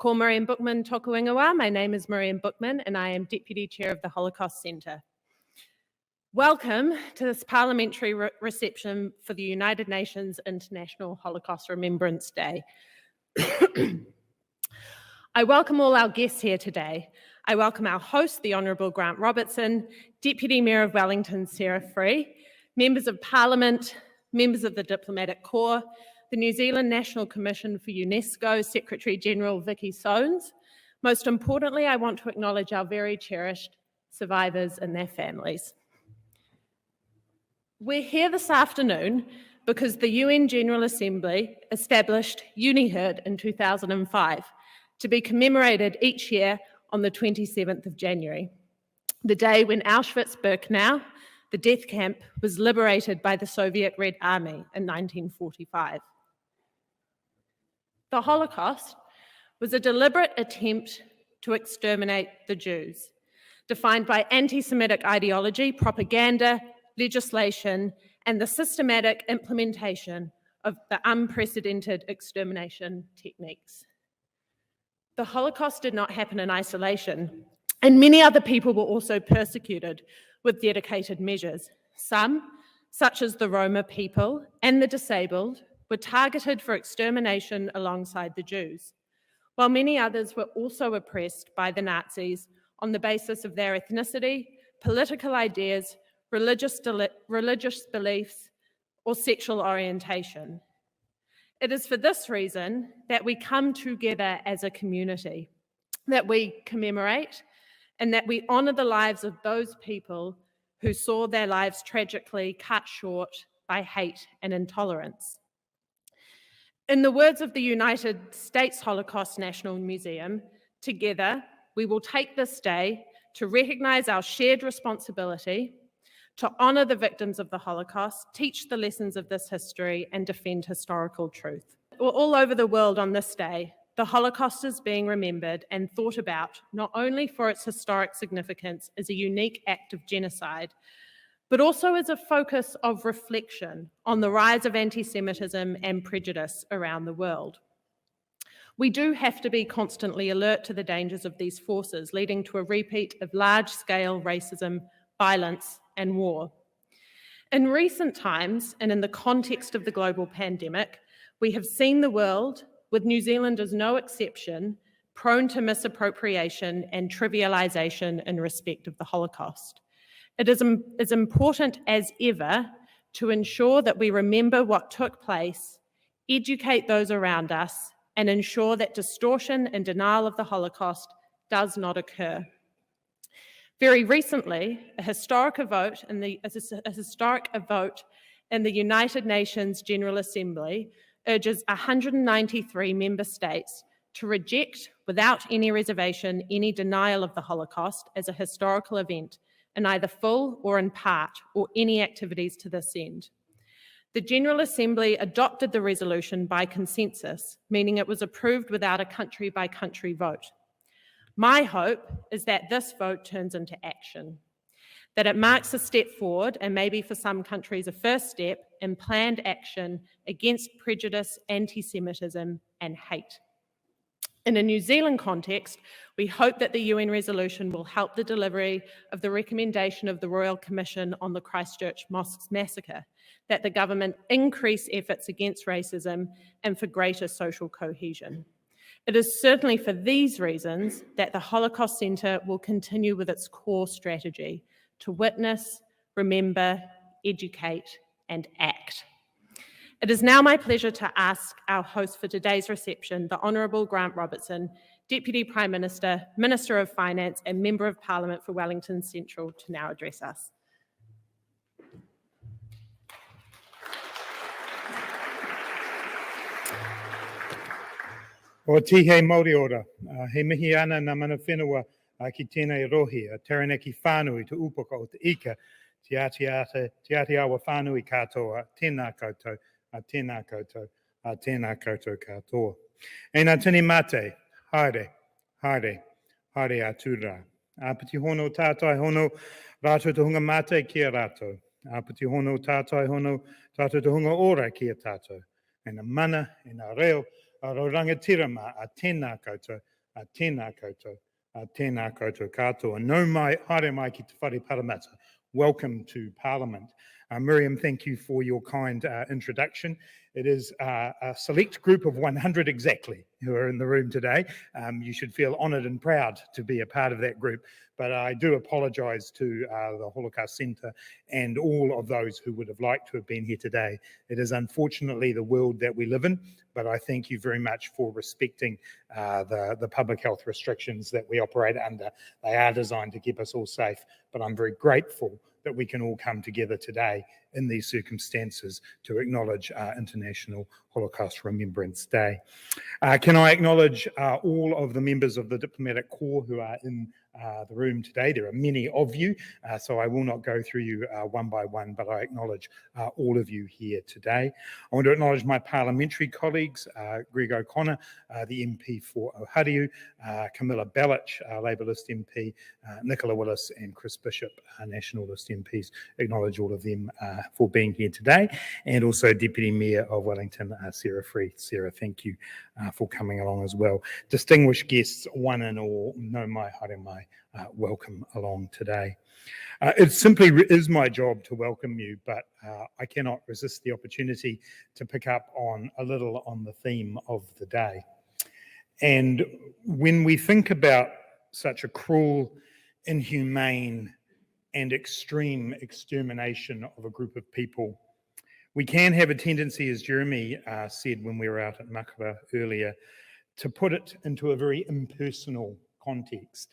Ko Miriam Bookman toku ingoa. My name is Miriam Bookman and I am Deputy Chair of the Holocaust Centre. Welcome to this parliamentary reception for the United Nations International Holocaust Remembrance Day. I welcome all our guests here today. I welcome our host, the Honourable Grant Robertson, Deputy Mayor of Wellington, Sarah Free, Members of Parliament, members of the Diplomatic Corps, the New Zealand National Commission for UNESCO Secretary-General Vicki Soanes. Most importantly, I want to acknowledge our very cherished survivors and their families. We're here this afternoon because the UN General Assembly established UNIHID in 2005 to be commemorated each year on the 27th of January, the day when Auschwitz-Birkenau, the death camp, was liberated by the Soviet Red Army in 1945. The Holocaust was a deliberate attempt to exterminate the Jews, defined by anti-Semitic ideology, propaganda, legislation, and the systematic implementation of the unprecedented extermination techniques. The Holocaust did not happen in isolation, and many other people were also persecuted with dedicated measures. Some, such as the Roma people and the disabled, were targeted for extermination alongside the Jews, while many others were also oppressed by the Nazis on the basis of their ethnicity, political ideas, religious beliefs, or sexual orientation. It is for this reason that we come together as a community, that we commemorate, and that we honour the lives of those people who saw their lives tragically cut short by hate and intolerance. In the words of the United States Holocaust National Museum, together we will take this day to recognise our shared responsibility, to honour the victims of the Holocaust, teach the lessons of this history, and defend historical truth. All over the world on this day, the Holocaust is being remembered and thought about not only for its historic significance as a unique act of genocide, but also as a focus of reflection on the rise of anti-Semitism and prejudice around the world. We do have to be constantly alert to the dangers of these forces, leading to a repeat of large-scale racism, violence, and war. In recent times, and in the context of the global pandemic, we have seen the world, with New Zealand as no exception, prone to misappropriation and trivialisation in respect of the Holocaust. It is as important as ever to ensure that we remember what took place, educate those around us, and ensure that distortion and denial of the Holocaust does not occur. Very recently, a historic vote in the United Nations General Assembly urges 193 member states to reject, without any reservation, any denial of the Holocaust as a historical event, in either full or in part, or any activities to this end. The General Assembly adopted the resolution by consensus, meaning it was approved without a country-by-country vote. My hope is that this vote turns into action, that it marks a step forward, and maybe for some countries a first step, in planned action against prejudice, anti-Semitism, and hate. In a New Zealand context, we hope that the UN resolution will help the delivery of the recommendation of the Royal Commission on the Christchurch Mosques massacre, that the government increase efforts against racism and for greater social cohesion. It is certainly for these reasons that the Holocaust Centre will continue with its core strategy to witness, remember, educate, and act. It is now my pleasure to ask our host for today's reception, the Honourable Grant Robertson, Deputy Prime Minister, Minister of Finance, and Member of Parliament for Wellington Central, to now address us. O tihe Māori ora, he mihi ana na mana whenua ki tēnei rohi, a taranaki whānui te upaka o te ika, te Aotearoa whānui katoa, tēnā koutou, tēnā koutou, tēnā koutou katoa. E nā tini mate, haere, haere, haere atura. Piti hono tātai hono, rātou te hunga mate kia rātou. Piti hono tātai hono, rātou te hunga ora kia tātou. E nā mana, e nā reo, a rangatirama a tēnā koutou, tēnā koutou katoa. Nau mai, haere mai ki te whare paramata. Welcome to Parliament. Miriam, thank you for your kind introduction. It is a select group of 100 exactly who are in the room today. You should feel honoured and proud to be a part of that group, but I do apologise to the Holocaust Centre and all of those who would have liked to have been here today. It is unfortunately the world that we live in, but I thank you very much for respecting the public health restrictions that we operate under. They are designed to keep us all safe, but I'm very grateful that we can all come together today in these circumstances to acknowledge International Holocaust Remembrance Day. Can I acknowledge all of the members of the diplomatic corps who are in the room today? There are many of you, so I will not go through you one by one, but I acknowledge all of you here today. I want to acknowledge my parliamentary colleagues, Greg O'Connor, the MP for Ohareau, Camilla Bellich, Labour List MP, Nicola Willis and Chris Bishop, National List MPs. Acknowledge all of them for being here today, and also Deputy Mayor of Wellington, Sarah Free. Sarah, thank you for coming along as well. Distinguished guests, one and all, no mai, haere mai, welcome along today. It simply is my job to welcome you, but I cannot resist the opportunity to pick up on a little on the theme of the day. And when we think about such a cruel, inhumane, and extreme extermination of a group of people, we can have a tendency, as Jeremy said when we were out at Makara earlier, to put it into a very impersonal context.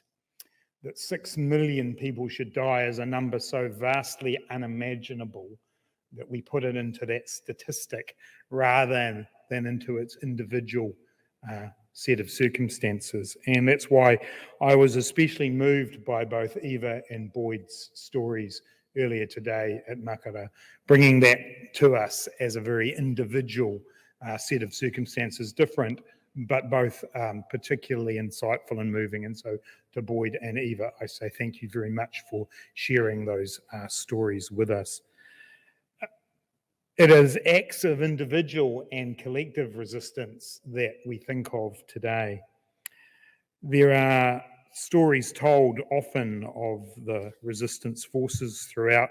That 6 million people should die is a number so vastly unimaginable that we put it into that statistic rather than into its individual set of circumstances. And that's why I was especially moved by both Eva and Boyd's stories earlier today at Makara, bringing that to us as a very individual set of circumstances, different, but both particularly insightful and moving. And so to Boyd and Eva, I say thank you very much for sharing those stories with us. It is acts of individual and collective resistance that we think of today. There are stories told often of the resistance forces throughout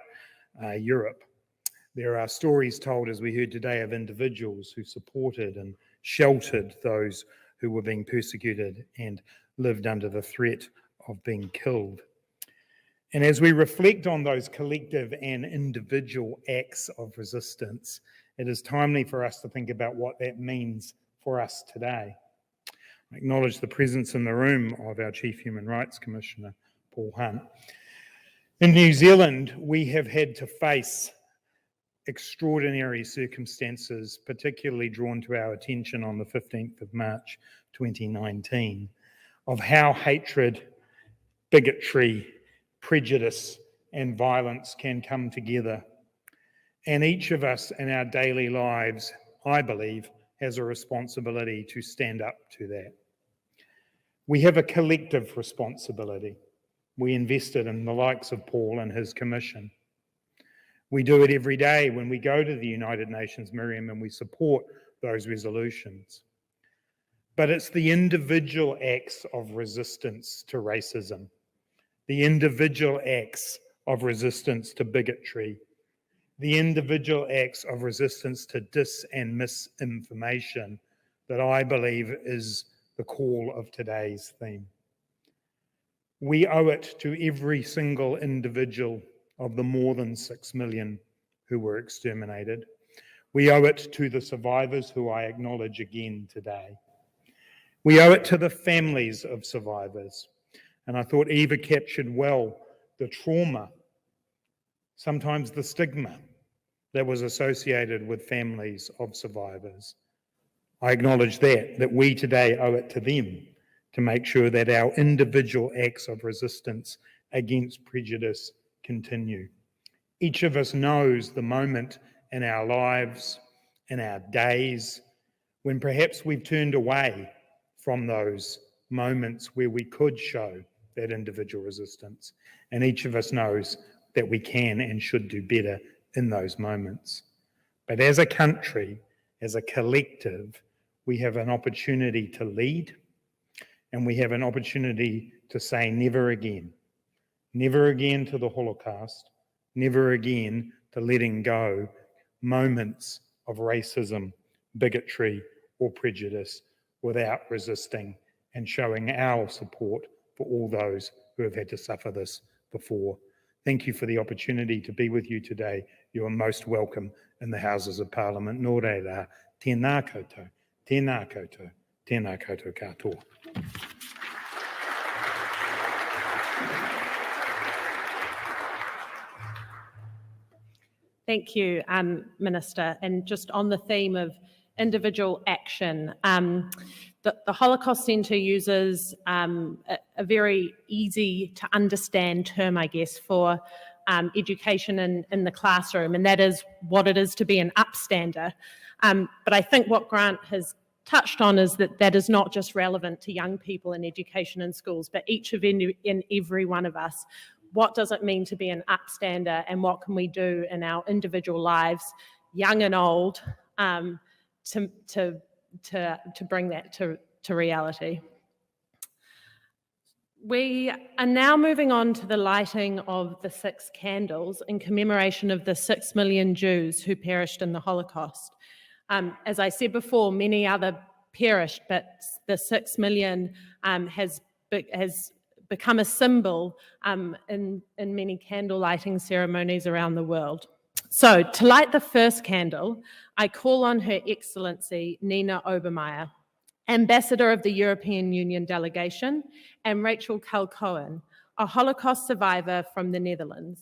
Europe. There are stories told, as we heard today, of individuals who supported and sheltered those who were being persecuted and lived under the threat of being killed. And as we reflect on those collective and individual acts of resistance, it is timely for us to think about what that means for us today. I acknowledge the presence in the room of our Chief Human Rights Commissioner, Paul Hunt. In New Zealand, we have had to face extraordinary circumstances, particularly drawn to our attention on the 15th of March 2019, of how hatred, bigotry, prejudice and violence can come together. And each of us in our daily lives, I believe, has a responsibility to stand up to that. We have a collective responsibility. We invested in the likes of Paul and his commission. We do it every day when we go to the United Nations, Miriam, and we support those resolutions. But it's the individual acts of resistance to racism, the individual acts of resistance to bigotry, the individual acts of resistance to dis and misinformation that I believe is the call of today's theme. We owe it to every single individual of the more than 6 million who were exterminated. We owe it to the survivors who I acknowledge again today. We owe it to the families of survivors. And I thought Eva captured well the trauma, sometimes the stigma that was associated with families of survivors. I acknowledge that we today owe it to them to make sure that our individual acts of resistance against prejudice continue. Each of us knows the moment in our lives, in our days, when perhaps we've turned away from those moments where we could show that individual resistance. And each of us knows that we can and should do better in those moments. But as a country, as a collective, we have an opportunity to lead And we have an opportunity to say never again. Never again to the Holocaust, never again to letting go moments of racism, bigotry, or prejudice without resisting and showing our support for all those who have had to suffer this before. Thank you for the opportunity to be with you today. You are most welcome in the Houses of Parliament. Nō reira, tēnā koutou, tēnā koutou, tēnā koutou katoa. Thank you, Minister. And just on the theme of individual action, the Holocaust Centre uses a very easy to understand term, I guess, for education in the classroom, and that is what it is to be an upstander. But I think what Grant has touched on is that is not just relevant to young people in education in schools, but each of in every one of us. What does it mean to be an upstander, and what can we do in our individual lives, young and old, to bring that to reality? We are now moving on to the lighting of the 6 candles in commemoration of the 6 million Jews who perished in the Holocaust. As I said before, many other perished, but the 6 million has become a symbol in many candle lighting ceremonies around the world. So, to light the first candle, I call on Her Excellency Nina Obermeyer, Ambassador of the European Union Delegation, and Rachel Calcoen, a Holocaust survivor from the Netherlands.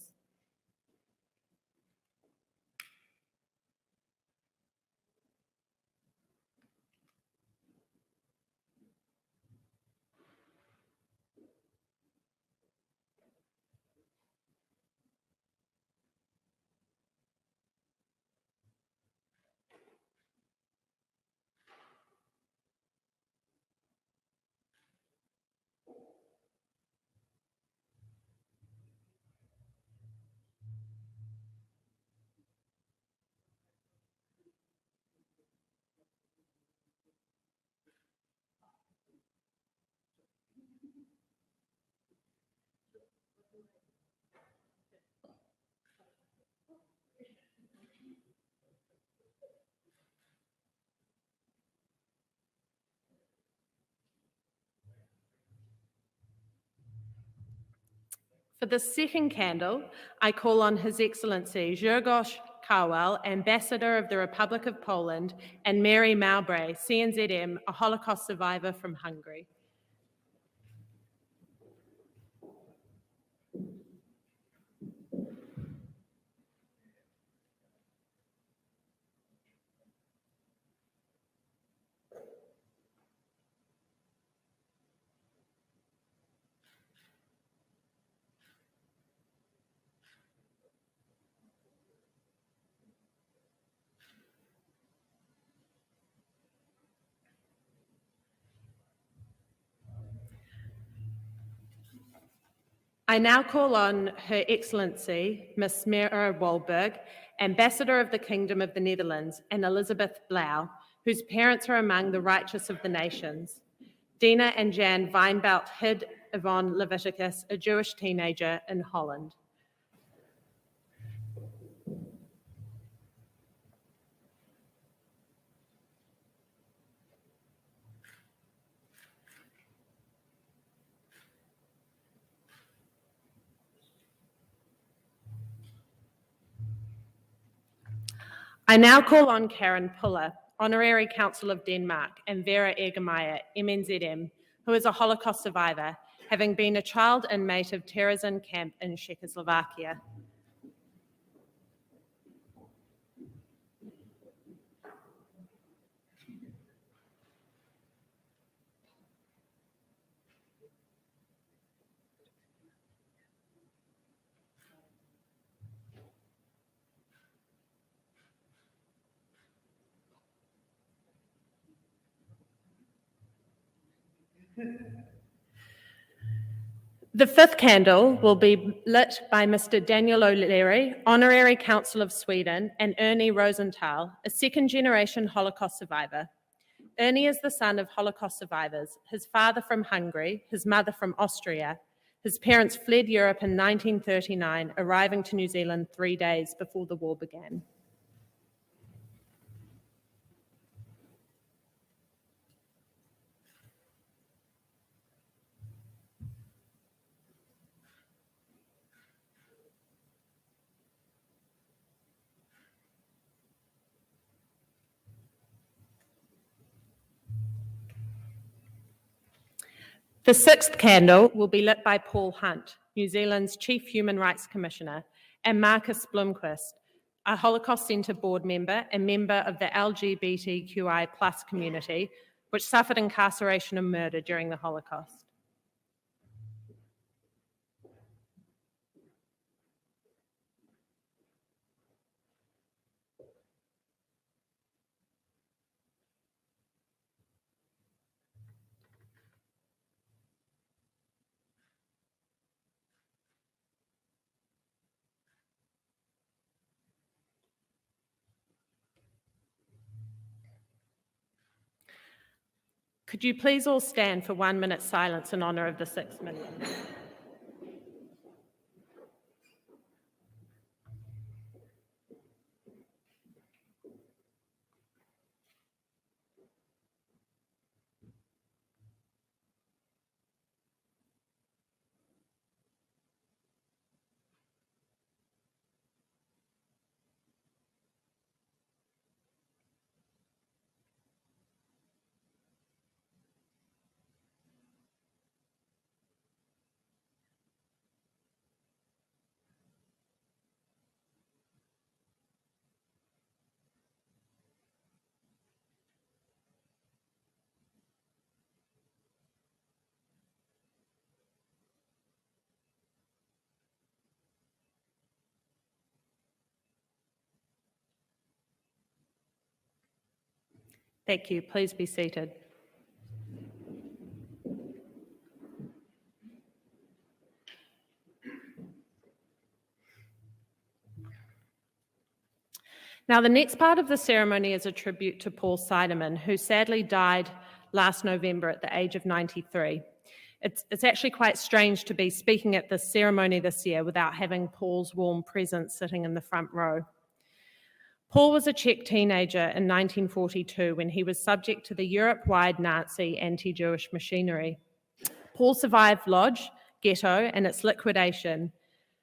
For the second candle, I call on His Excellency Grzegorz Howell, Ambassador of the Republic of Poland, and Mary Mowbray, CNZM, a Holocaust survivor from Hungary. I now call on Her Excellency Miss Mira Walberg, Ambassador of the Kingdom of the Netherlands, and Elizabeth Blau, whose parents are among the righteous of the nations. Dina and Jan Weinbelt hid Yvonne Leviticus, a Jewish teenager, in Holland. I now call on Karen Puller, Honorary Council of Denmark, and Vera Egermeyer, MNZM, who is a Holocaust survivor, having been a child inmate of Terezin camp in Czechoslovakia. The fifth candle will be lit by Mr. Daniel O'Leary, Honorary Council of Sweden, and Ernie Rosenthal, a second-generation Holocaust survivor. Ernie is the son of Holocaust survivors, his father from Hungary, his mother from Austria. His parents fled Europe in 1939, arriving to New Zealand 3 days before the war began. The sixth candle will be lit by Paul Hunt, New Zealand's Chief Human Rights Commissioner, and Marcus Blomqvist, a Holocaust Centre board member and member of the LGBTQI+ community, which suffered incarceration and murder during the Holocaust. Could you please all stand for 1 minute silence in honour of the 6 million? Thank you. Please be seated. Now, the next part of the ceremony is a tribute to Paul Seideman, who sadly died last November at the age of 93. It's actually quite strange to be speaking at this ceremony this year without having Paul's warm presence sitting in the front row. Paul was a Czech teenager in 1942 when he was subject to the Europe-wide Nazi anti-Jewish machinery. Paul survived Lodz, Ghetto, and its liquidation,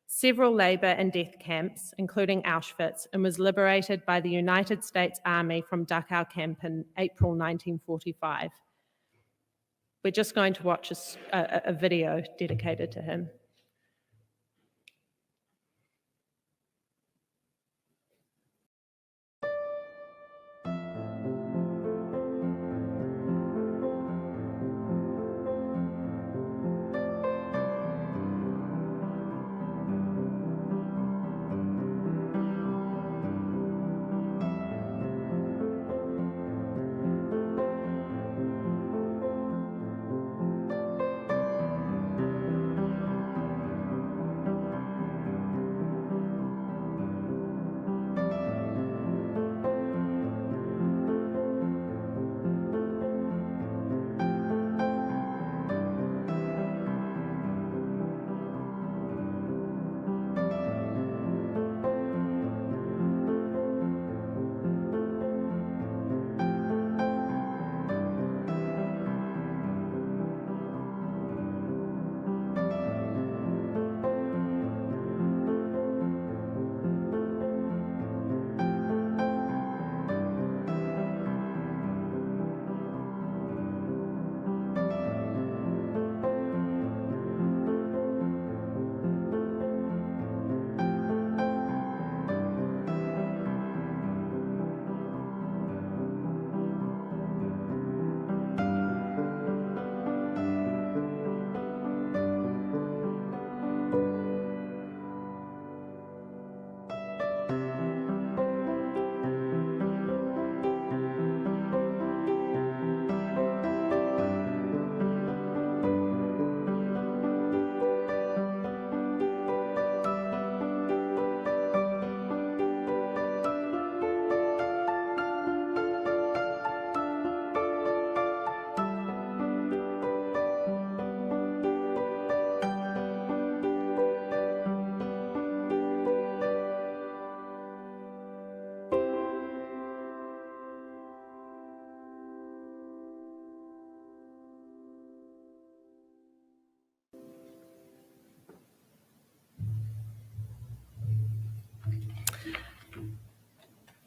several labour and death camps, including Auschwitz, and was liberated by the United States Army from Dachau camp in April 1945. We're just going to watch a video dedicated to him.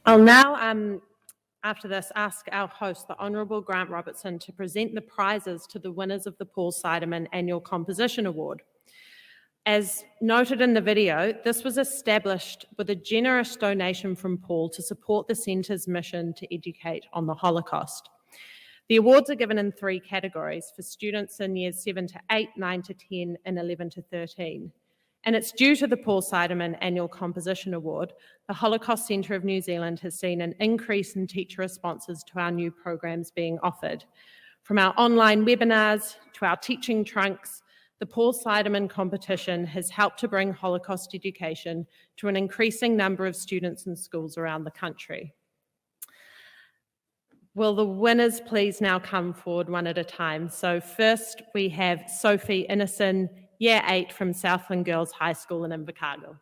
I'll now, after this, ask our host, the Honourable Grant Robertson, to present the prizes to the winners of the Paul Seideman Annual Composition Award. As noted in the video, this was established with a generous donation from Paul to support the Centre's mission to educate on the Holocaust. The awards are given in 3 categories for students in years 7 to 8, 9 to 10, and 11 to 13. And it's due to the Paul Seideman Annual Composition Award, the Holocaust Centre of New Zealand has seen an increase in teacher responses to our new programs being offered. From our online webinars to our teaching trunks, the Paul Seideman competition has helped to bring Holocaust education to an increasing number of students in schools around the country. Will the winners please now come forward one at a time? So first we have Sophie Innocen, Year 8 from Southland Girls High School in Invercargill.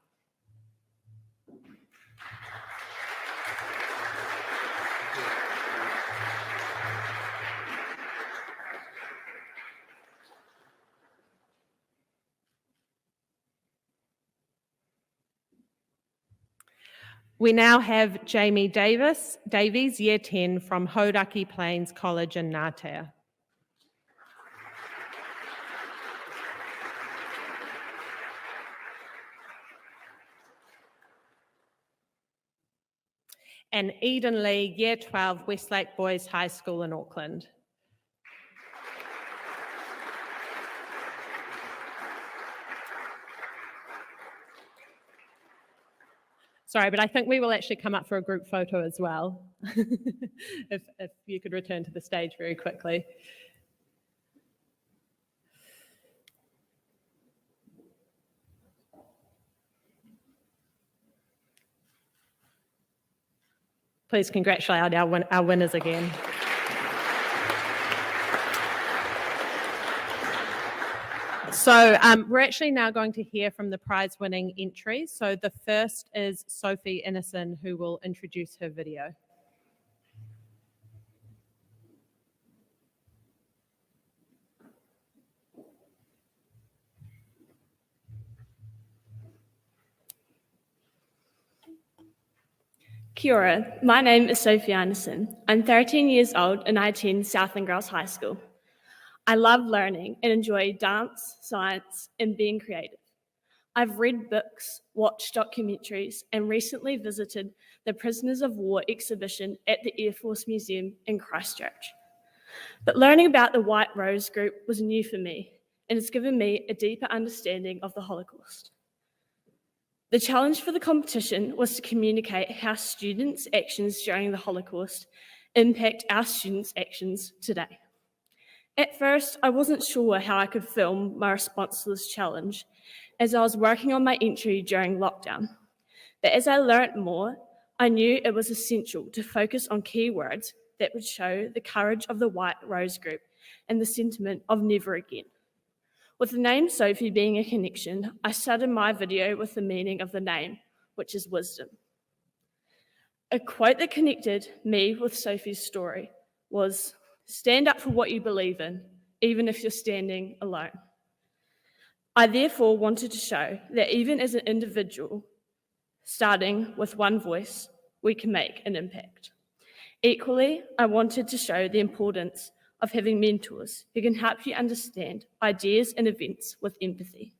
We now have Jamie Davies, Year 10 from Hauraki Plains College in Ngātea. And Eden Lee, Year 12, Westlake Boys High School in Auckland. Sorry, but I think we will actually come up for a group photo as well, if you could return to the stage very quickly. Please congratulate our winners again. So we're actually now going to hear from the prize-winning entries. So the first is Sophie Innocen, who will introduce her video. Kia ora, my name is Sophie Anderson. I'm 13 years old and I attend Southland Girls High School. I love learning and enjoy dance, science, and being creative. I've read books, watched documentaries, and recently visited the Prisoners of War exhibition at the Air Force Museum in Christchurch. But learning about the White Rose Group was new for me, and it's given me a deeper understanding of the Holocaust. The challenge for the competition was to communicate how students' actions during the Holocaust impact our students' actions today. At first, I wasn't sure how I could film my response to this challenge, as I was working on my entry during lockdown. But as I learnt more, I knew it was essential to focus on keywords that would show the courage of the White Rose Group and the sentiment of never again. With the name Sophie being a connection, I started my video with the meaning of the name, which is wisdom. A quote that connected me with Sophie's story was, "Stand up for what you believe in, even if you're standing alone." I therefore wanted to show that even as an individual, starting with one voice, we can make an impact. Equally, I wanted to show the importance of having mentors who can help you understand ideas and events with empathy.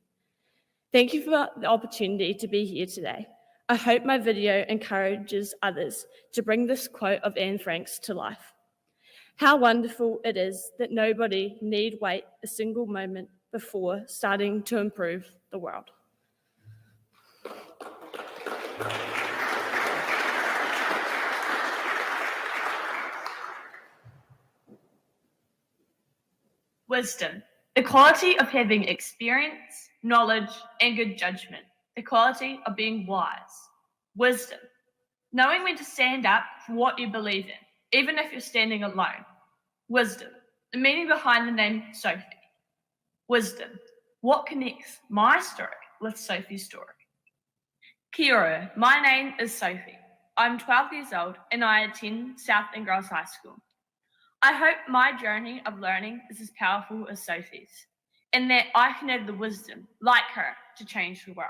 Thank you for the opportunity to be here today. I hope my video encourages others to bring this quote of Anne Frank's to life. How wonderful it is that nobody need wait a single moment before starting to improve the world. Wisdom, the quality of having experience, knowledge, and good judgment, the quality of being wise. Wisdom, knowing when to stand up for what you believe in, even if you're standing alone. Wisdom, the meaning behind the name Sophie. Wisdom, what connects my story with Sophie's story. Kia ora, my name is Sophie. I'm 12 years old and I attend Southland Girls High School. I hope my journey of learning is as powerful as Sophie's, and that I can have the wisdom, like her, to change the world.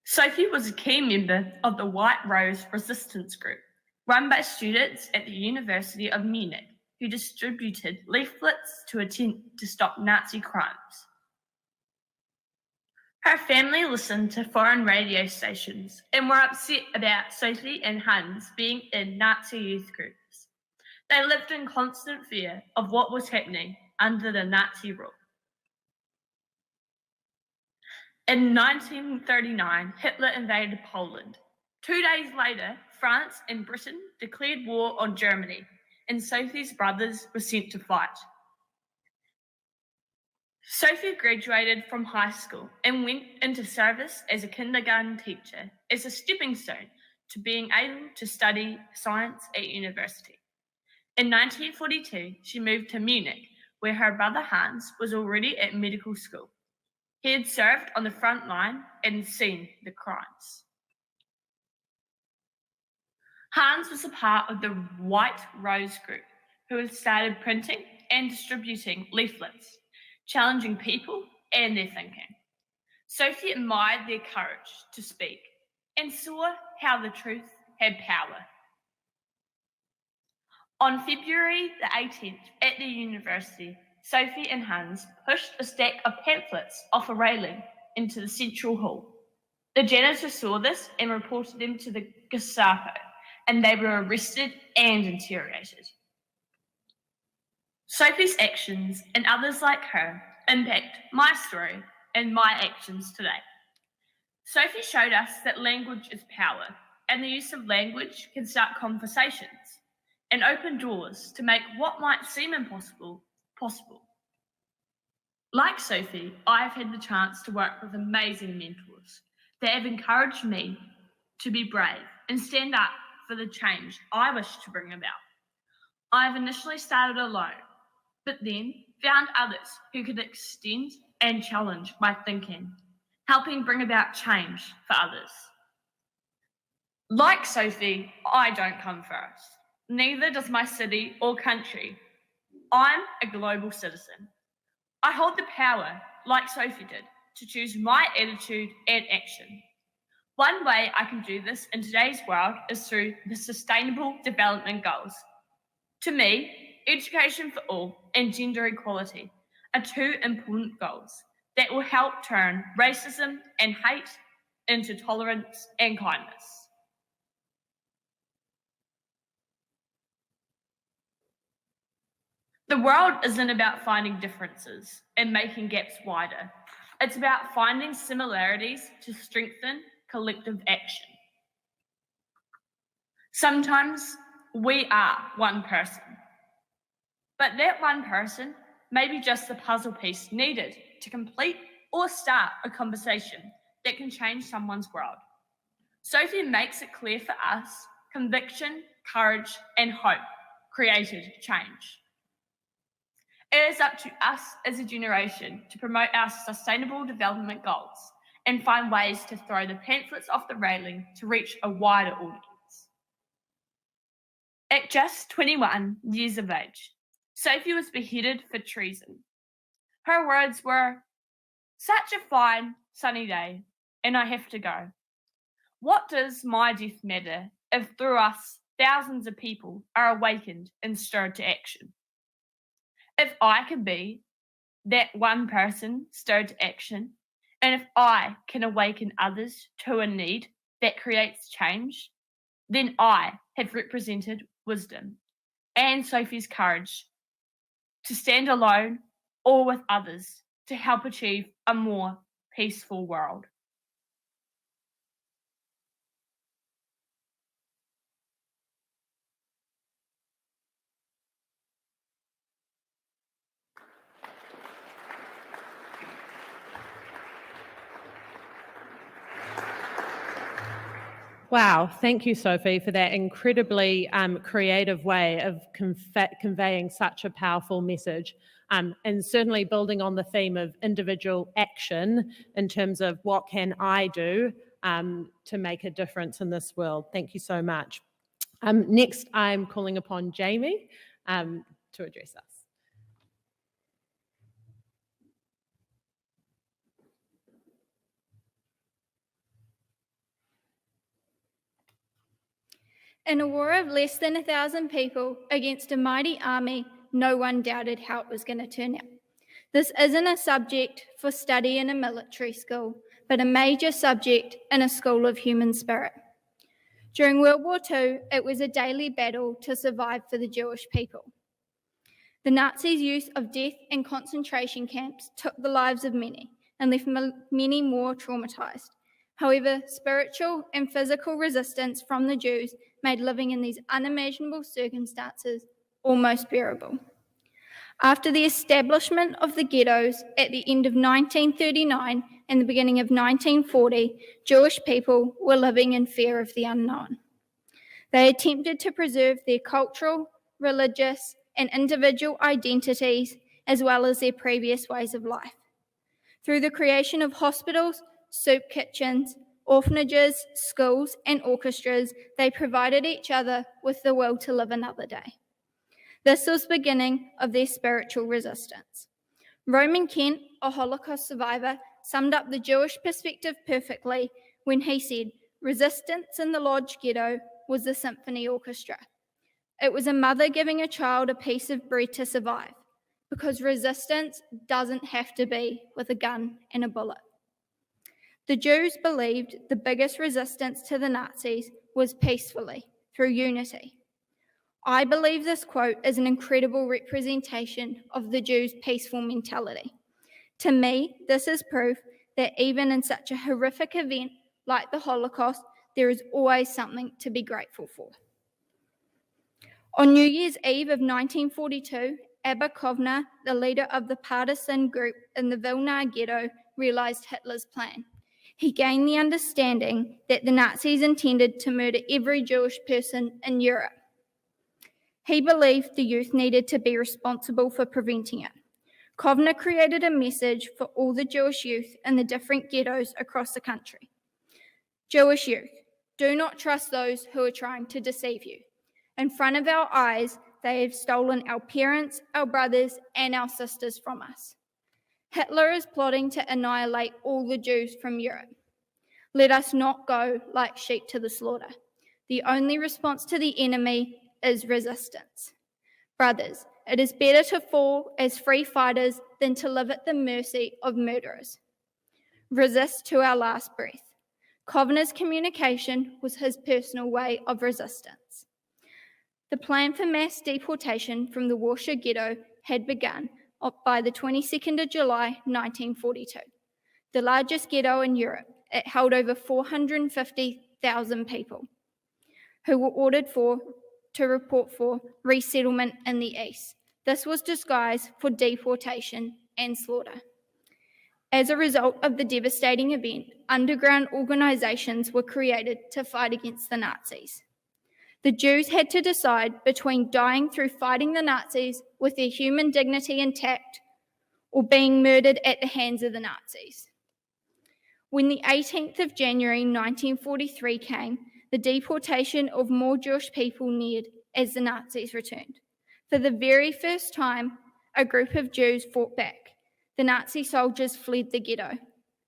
Sophie was a key member of the White Rose resistance group, run by students at the University of Munich, who distributed leaflets to attempt to stop Nazi crimes. Her family listened to foreign radio stations and were upset about Sophie and Hans being in Nazi youth groups. They lived in constant fear of what was happening under the Nazi rule. In 1939, Hitler invaded Poland. 2 days later, France and Britain declared war on Germany, and Sophie's brothers were sent to fight. Sophie graduated from high school and went into service as a kindergarten teacher as a stepping stone to being able to study science at university. In 1942, she moved to Munich, where her brother Hans was already at medical school. He had served on the front line and seen the crimes. Hans was a part of the White Rose group, who had started printing and distributing leaflets, challenging people and their thinking. Sophie admired their courage to speak and saw how the truth had power. On February the 18th at the university, Sophie and Hans pushed a stack of pamphlets off a railing into the central hall. The janitor saw this and reported them to the Gestapo, and they were arrested and interrogated. Sophie's actions and others like her impact my story and my actions today. Sophie showed us that language is power, and the use of language can start conversations and open doors to make what might seem impossible possible. Like Sophie, I've had the chance to work with amazing mentors that have encouraged me to be brave and stand up for the change I wish to bring about. I've initially started alone, but then found others who could extend and challenge my thinking, helping bring about change for others. Like Sophie, I don't come first. Neither does my city or country. I'm a global citizen. I hold the power, like Sophie did, to choose my attitude and action. One way I can do this in today's world is through the Sustainable Development Goals. To me, education for all and gender equality are two important goals that will help turn racism and hate into tolerance and kindness. The world isn't about finding differences and making gaps wider. It's about finding similarities to strengthen collective action. Sometimes we are one person, but that one person may be just the puzzle piece needed to complete or start a conversation that can change someone's world. Sophie makes it clear for us, conviction, courage, and hope created change. It is up to us as a generation to promote our sustainable development goals and find ways to throw the pamphlets off the railing to reach a wider audience. At just 21 years of age, Sophie was beheaded for treason. Her words were, "Such a fine, sunny day, and I have to go. What does my death matter if through us thousands of people are awakened and stirred to action? If I can be that one person stirred to action, and if I can awaken others to a need that creates change, then I have represented wisdom and Sophie's courage to stand alone or with others to help achieve a more peaceful world." Wow, thank you, Sophie, for that incredibly creative way of conveying such a powerful message, and certainly building on the theme of individual action in terms of what can I do to make a difference in this world. Thank you so much. Next, I'm calling upon Jamie to address us. In a war of less than 1,000 people against a mighty army, no one doubted how it was going to turn out. This isn't a subject for study in a military school, but a major subject in a school of human spirit. During World War II, it was a daily battle to survive for the Jewish people. The Nazis' use of death and concentration camps took the lives of many and left many more traumatized. However, spiritual and physical resistance from the Jews made living in these unimaginable circumstances almost bearable. After the establishment of the ghettos at the end of 1939 and the beginning of 1940, Jewish people were living in fear of the unknown. They attempted to preserve their cultural, religious, and individual identities, as well as their previous ways of life. Through the creation of hospitals, soup kitchens, orphanages, schools, and orchestras, they provided each other with the will to live another day. This was the beginning of their spiritual resistance. Roman Kent, a Holocaust survivor, summed up the Jewish perspective perfectly when he said, "Resistance in the Lodge Ghetto was the symphony orchestra. It was a mother giving a child a piece of bread to survive, because resistance doesn't have to be with a gun and a bullet." The Jews believed the biggest resistance to the Nazis was peacefully, through unity. I believe this quote is an incredible representation of the Jews' peaceful mentality. To me, this is proof that even in such a horrific event like the Holocaust, there is always something to be grateful for. On New Year's Eve of 1942, Abba Kovner, the leader of the Partisan group in the Vilna ghetto, realized Hitler's plan. He gained the understanding that the Nazis intended to murder every Jewish person in Europe. He believed the youth needed to be responsible for preventing it. Kovner created a message for all the Jewish youth in the different ghettos across the country. Jewish youth, do not trust those who are trying to deceive you. In front of our eyes, they have stolen our parents, our brothers, and our sisters from us. Hitler is plotting to annihilate all the Jews from Europe. Let us not go like sheep to the slaughter. The only response to the enemy is resistance. Brothers, it is better to fall as free fighters than to live at the mercy of murderers. Resist to our last breath. Kovner's communication was his personal way of resistance. The plan for mass deportation from the Warsaw Ghetto had begun by the 22nd of July 1942, the largest ghetto in Europe. It held over 450,000 people who were ordered to report for resettlement in the east. This was disguised for deportation and slaughter. As a result of the devastating event, underground organizations were created to fight against the Nazis. The Jews had to decide between dying through fighting the Nazis with their human dignity intact or being murdered at the hands of the Nazis. When the 18th of January 1943 came, the deportation of more Jewish people neared as the Nazis returned. For the very first time, a group of Jews fought back. The Nazi soldiers fled the ghetto,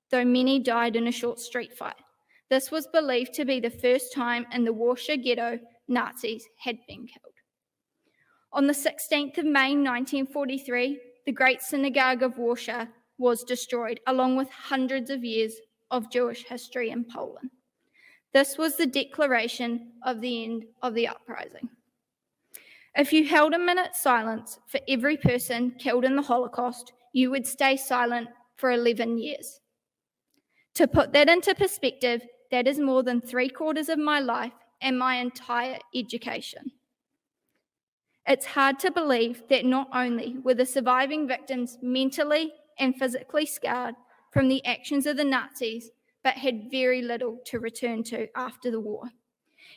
though many died in a short street fight. This was believed to be the first time in the Warsaw Ghetto Nazis had been killed. On the 16th of May 1943, the Great Synagogue of Warsaw was destroyed, along with hundreds of years of Jewish history in Poland. This was the declaration of the end of the uprising. If you held a minute's silence for every person killed in the Holocaust, you would stay silent for 11 years. To put that into perspective, that is more than 3/4 of my life and my entire education. It's hard to believe that not only were the surviving victims mentally and physically scarred from the actions of the Nazis, but had very little to return to after the war.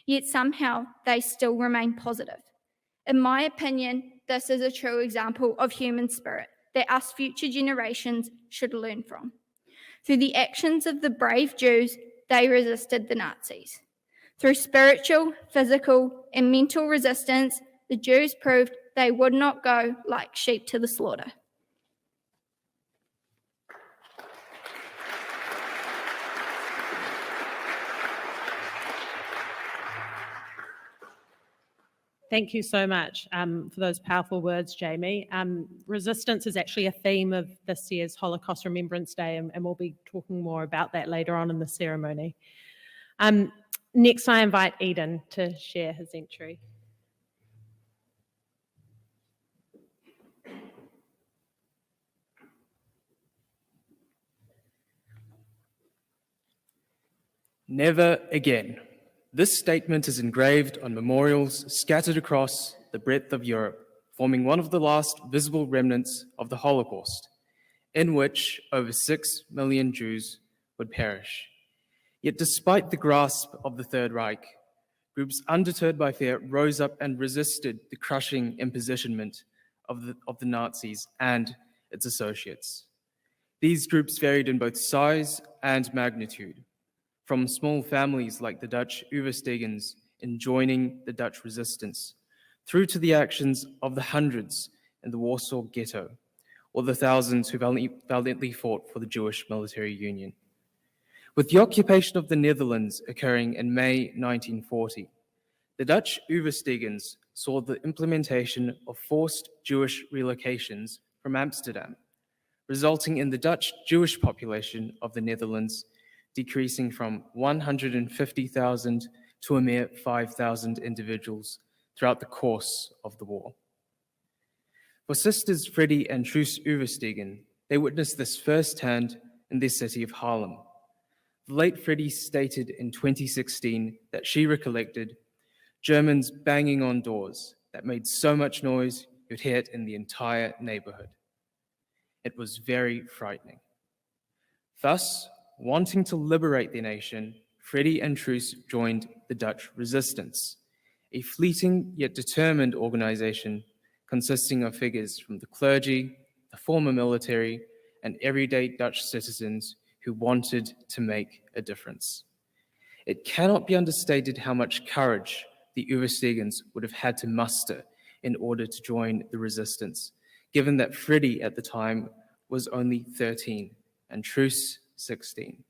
Yet somehow they still remain positive. In my opinion, this is a true example of human spirit that us future generations should learn from. Through the actions of the brave Jews, they resisted the Nazis. Through spiritual, physical, and mental resistance, the Jews proved they would not go like sheep to the slaughter. Thank you so much for those powerful words, Jamie. Resistance is actually a theme of this year's Holocaust Remembrance Day, and we'll be talking more about that later on in the ceremony. Next, I invite Eden to share his entry. Never again. This statement is engraved on memorials scattered across the breadth of Europe, forming one of the last visible remnants of the Holocaust, in which over 6 million Jews would perish. Yet despite the grasp of the Third Reich, groups undeterred by fear rose up and resisted the crushing impositionment of the Nazis and its associates. These groups varied in both size and magnitude, from small families like the Dutch Uverstegens in joining the Dutch resistance, through to the actions of the hundreds in the Warsaw Ghetto, or the thousands who valiantly fought for the Jewish Military Union. With the occupation of the Netherlands occurring in May 1940, the Dutch Uverstegens saw the implementation of forced Jewish relocations from Amsterdam, resulting in the Dutch Jewish population of the Netherlands decreasing from 150,000 to a mere 5,000 individuals throughout the course of the war. For sisters Freddie and Truus Uverstegen, they witnessed this firsthand in their city of Haarlem. The late Freddie stated in 2016 that she recollected Germans banging on doors that made so much noise you'd hear it in the entire neighborhood. It was very frightening. Thus, wanting to liberate their nation, Freddie and Truus joined the Dutch Resistance, a fleeting yet determined organization consisting of figures from the clergy, the former military, and everyday Dutch citizens who wanted to make a difference. It cannot be understated how much courage the Uverstegens would have had to muster in order to join the resistance, given that Freddie at the time was only 13 and Truus 16.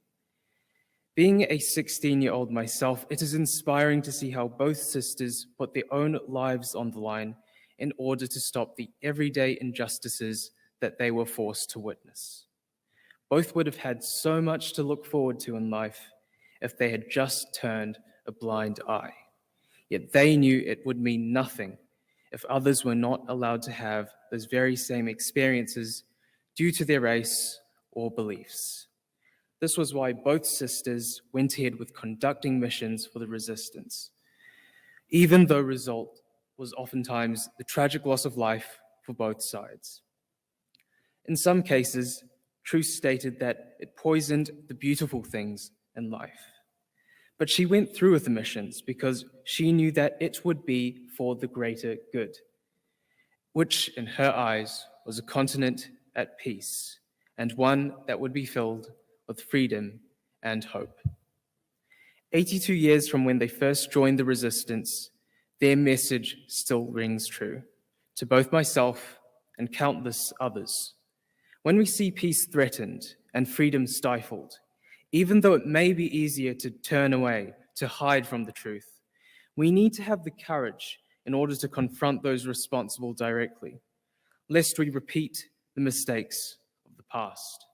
Being a 16-year-old myself, it is inspiring to see how both sisters put their own lives on the line in order to stop the everyday injustices that they were forced to witness. Both would have had so much to look forward to in life if they had just turned a blind eye. Yet they knew it would mean nothing if others were not allowed to have those very same experiences due to their race or beliefs. This was why both sisters went ahead with conducting missions for the resistance, even though the result was oftentimes the tragic loss of life for both sides. In some cases, Truus stated that it poisoned the beautiful things in life. But she went through with the missions because she knew that it would be for the greater good, which in her eyes was a continent at peace and one that would be filled with freedom and hope. 82 years from when they first joined the resistance, their message still rings true to both myself and countless others. When we see peace threatened and freedom stifled, even though it may be easier to turn away, to hide from the truth, we need to have the courage in order to confront those responsible directly, lest we repeat the mistakes of the past.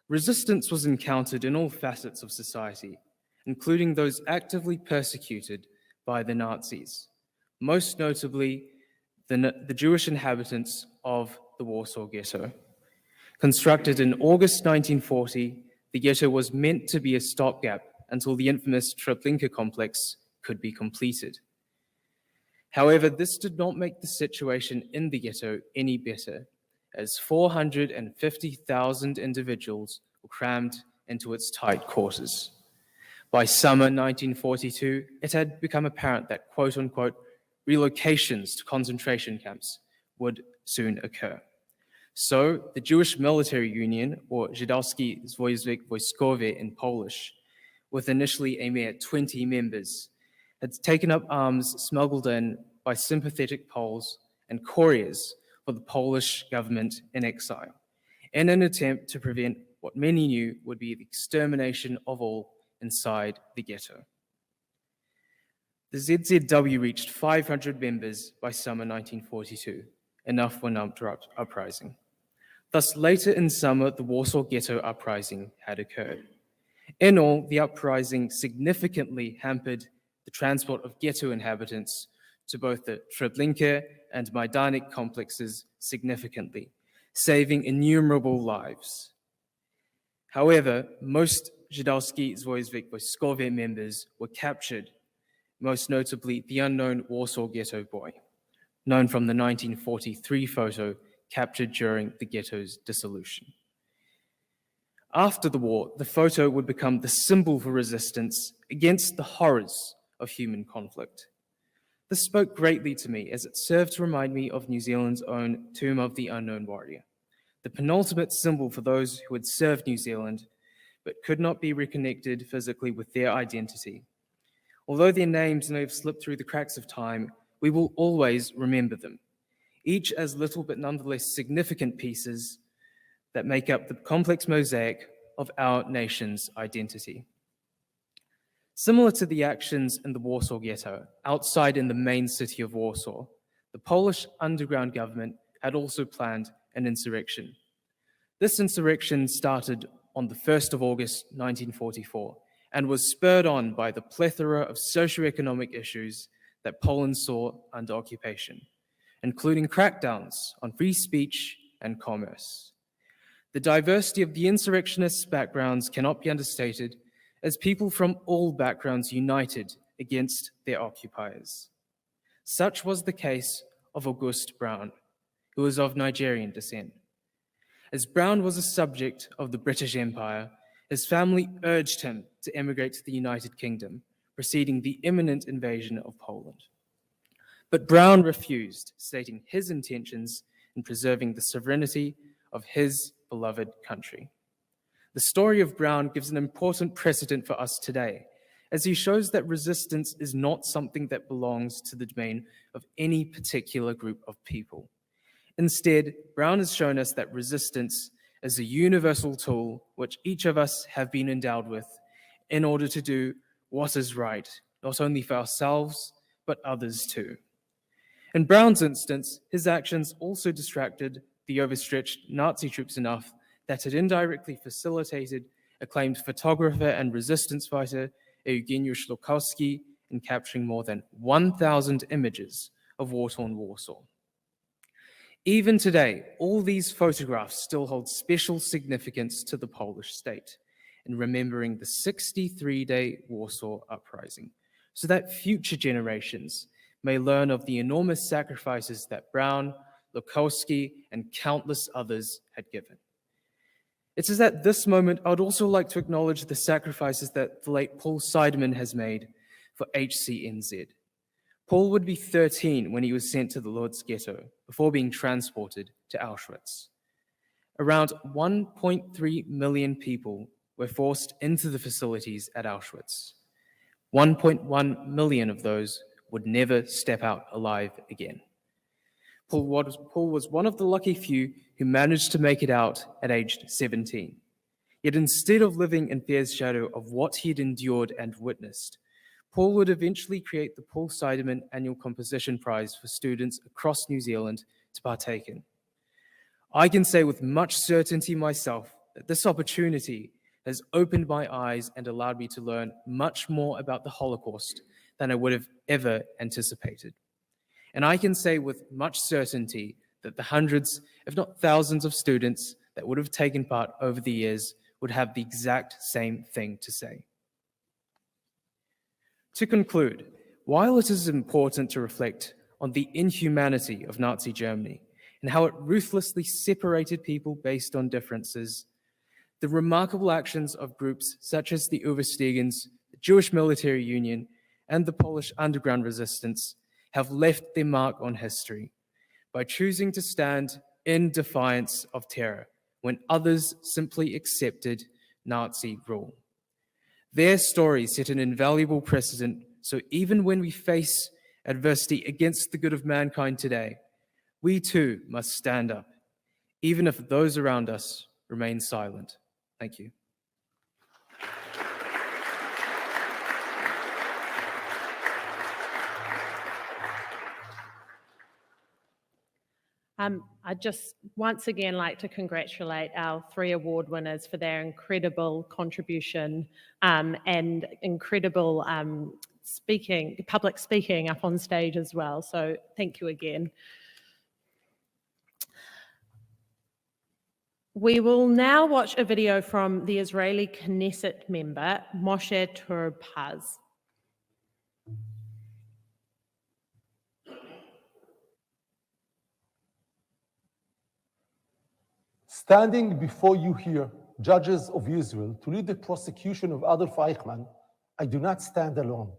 Resistance was encountered in all facets of society, including those actively persecuted by the Nazis, most notably the Jewish inhabitants of the Warsaw Ghetto. Constructed in August 1940, the ghetto was meant to be a stopgap until the infamous Treblinka complex could be completed. However, this did not make the situation in the ghetto any better, as 450,000 individuals were crammed into its tight quarters. By summer 1942, it had become apparent that quote-unquote relocations to concentration camps would soon occur. So the Jewish Military Union, or Żydowskie Związek Wojskowy in Polish, with initially a mere 20 members, had taken up arms smuggled in by sympathetic Poles and couriers for the Polish government in exile, in an attempt to prevent what many knew would be the extermination of all inside the ghetto. The ZZW reached 500 members by summer 1942, enough for an uprising. Thus, later in summer, the Warsaw Ghetto Uprising had occurred. In all, the uprising significantly hampered the transport of ghetto inhabitants to both the Treblinka and Majdanek complexes significantly, saving innumerable lives. However, most Żydowski Związek Wojskowy members were captured, most notably the unknown Warsaw Ghetto boy, known from the 1943 photo captured during the ghetto's dissolution. After the war, the photo would become the symbol for resistance against the horrors of human conflict. This spoke greatly to me as it served to remind me of New Zealand's own Tomb of the Unknown Warrior, the penultimate symbol for those who had served New Zealand but could not be reconnected physically with their identity. Although their names may have slipped through the cracks of time, we will always remember them, each as little but nonetheless significant pieces that make up the complex mosaic of our nation's identity. Similar to the actions in the Warsaw Ghetto, outside in the main city of Warsaw, the Polish underground government had also planned an insurrection. This insurrection started on the 1st of August 1944 and was spurred on by the plethora of socioeconomic issues that Poland saw under occupation, including crackdowns on free speech and commerce. The diversity of the insurrectionists' backgrounds cannot be understated, as people from all backgrounds united against their occupiers. Such was the case of August Brown, who was of Nigerian descent. As Brown was a subject of the British Empire, his family urged him to emigrate to the United Kingdom, preceding the imminent invasion of Poland. But Brown refused, stating his intentions in preserving the sovereignty of his beloved country. The story of Brown gives an important precedent for us today, as he shows that resistance is not something that belongs to the domain of any particular group of people. Instead, Brown has shown us that resistance is a universal tool which each of us have been endowed with in order to do what is right, not only for ourselves, but others too. In Brown's instance, his actions also distracted the overstretched Nazi troops enough that it indirectly facilitated acclaimed photographer and resistance fighter Eugeniusz Lukowski in capturing more than 1,000 images of war-torn Warsaw. Even today, all these photographs still hold special significance to the Polish state in remembering the 63-day Warsaw Uprising, so that future generations may learn of the enormous sacrifices that Brown, Lukowski, and countless others had given. It is at this moment I would also like to acknowledge the sacrifices that the late Paul Seideman has made for HCNZ. Paul would be 13 when he was sent to the Lodz Ghetto before being transported to Auschwitz. Around 1.3 million people were forced into the facilities at Auschwitz. 1.1 million of those would never step out alive again. Paul was one of the lucky few who managed to make it out at aged 17. Yet instead of living in fear's shadow of what he had endured and witnessed, Paul would eventually create the Paul Seideman Annual Composition Prize for students across New Zealand to partake in. I can say with much certainty myself that this opportunity has opened my eyes and allowed me to learn much more about the Holocaust than I would have ever anticipated. And I can say with much certainty that the hundreds, if not thousands of students that would have taken part over the years would have the exact same thing to say. To conclude, while it is important to reflect on the inhumanity of Nazi Germany and how it ruthlessly separated people based on differences, the remarkable actions of groups such as the Overstegens, the Jewish Military Union, and the Polish underground resistance have left their mark on history by choosing to stand in defiance of terror when others simply accepted Nazi rule. Their stories set an invaluable precedent, so even when we face adversity against the good of mankind today, we too must stand up, even if those around us remain silent. Thank you. I'd just once again like to congratulate our 3 award winners for their incredible contribution and incredible public speaking up on stage as well. So thank you again. We will now watch a video from the Israeli Knesset member, Moshe Tur-Paz. Standing before you here, judges of Israel, to lead the prosecution of Adolf Eichmann, I do not stand alone.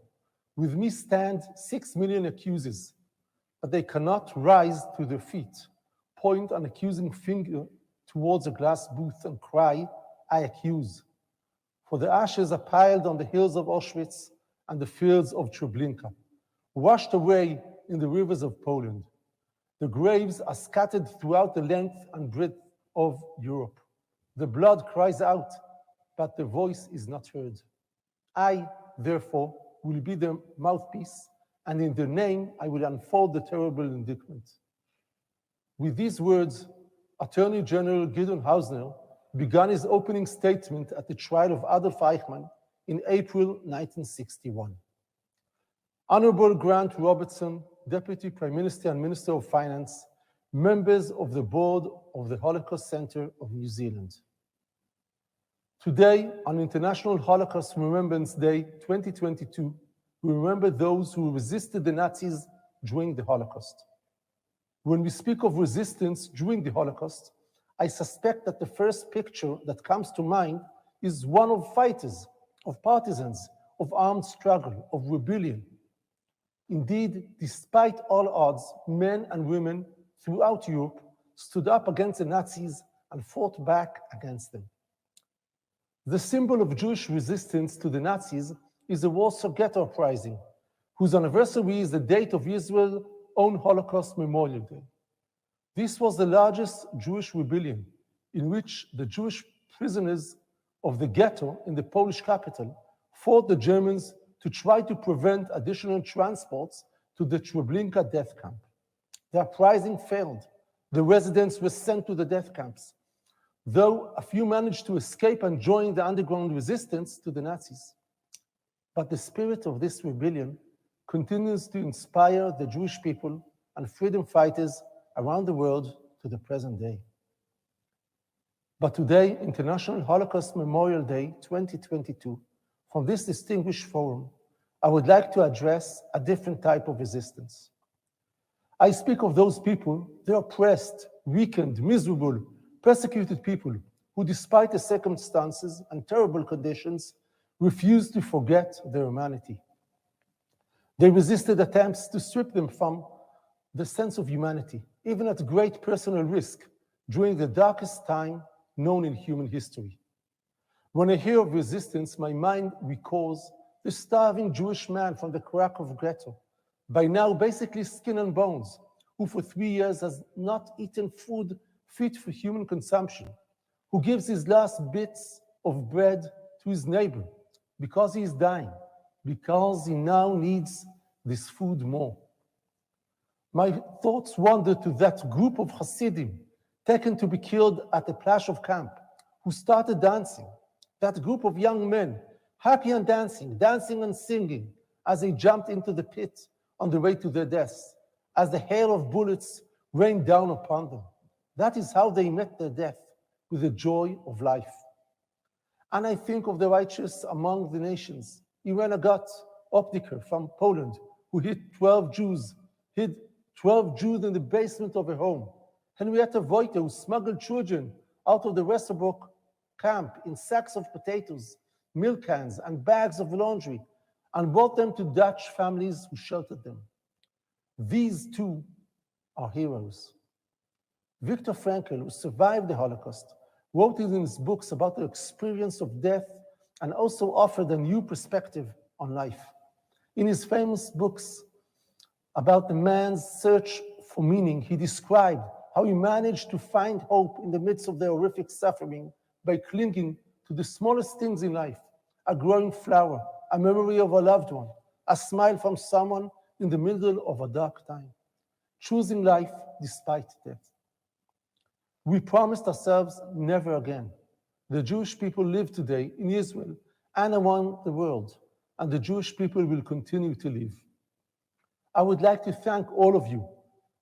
With me stand 6 million accusers, but they cannot rise to their feet, point an accusing finger towards a glass booth and cry, I accuse. For the ashes are piled on the hills of Auschwitz and the fields of Treblinka, washed away in the rivers of Poland. The graves are scattered throughout the length and breadth of Europe. The blood cries out, but the voice is not heard. I, therefore, will be the mouthpiece, and in their name I will unfold the terrible indictment. With these words, Attorney General Gideon Hausner began his opening statement at the trial of Adolf Eichmann in April 1961. Honorable Grant Robertson, Deputy Prime Minister and Minister of Finance, members of the board of the Holocaust Center of New Zealand. Today, on International Holocaust Remembrance Day 2022, we remember those who resisted the Nazis during the Holocaust. When we speak of resistance during the Holocaust, I suspect that the first picture that comes to mind is one of fighters, of partisans, of armed struggle, of rebellion. Indeed, despite all odds, men and women throughout Europe stood up against the Nazis and fought back against them. The symbol of Jewish resistance to the Nazis is the Warsaw Ghetto Uprising, whose anniversary is the date of Israel's own Holocaust Memorial Day. This was the largest Jewish rebellion in which the Jewish prisoners of the ghetto in the Polish capital fought the Germans to try to prevent additional transports to the Treblinka death camp. The uprising failed. The residents were sent to the death camps, though a few managed to escape and join the underground resistance to the Nazis. But the spirit of this rebellion continues to inspire the Jewish people and freedom fighters around the world to the present day. But today, International Holocaust Memorial Day 2022, from this distinguished forum, I would like to address a different type of resistance. I speak of those people, the oppressed, weakened, miserable, persecuted people who, despite the circumstances and terrible conditions, refuse to forget their humanity. They resisted attempts to strip them from the sense of humanity, even at great personal risk, during the darkest time known in human history. When I hear of resistance, my mind recalls the starving Jewish man from the Krakow ghetto, by now basically skin and bones, who for 3 years has not eaten food fit for human consumption, who gives his last bits of bread to his neighbor because he is dying, because he now needs this food more. My thoughts wander to that group of Hasidim taken to be killed at the Plaszow camp, who started dancing, that group of young men, happy and dancing, dancing and singing, as they jumped into the pit on the way to their deaths, as the hail of bullets rained down upon them. That is how they met their death, with the joy of life. And I think of the righteous among the nations, Irena Optiker from Poland, who hid 12 Jews in the basement of her home. Henrietta Voita, who smuggled children out of the Westerbork camp in sacks of potatoes, milk cans, and bags of laundry, and brought them to Dutch families who sheltered them. These too are heroes. Viktor Frankl, who survived the Holocaust, wrote in his books about the experience of death and also offered a new perspective on life. In his famous books about the man's search for meaning, he described how he managed to find hope in the midst of the horrific suffering by clinging to the smallest things in life: a growing flower, a memory of a loved one, a smile from someone in the middle of a dark time, choosing life despite death. We promised ourselves never again. The Jewish people live today in Israel and around the world, and the Jewish people will continue to live. I would like to thank all of you,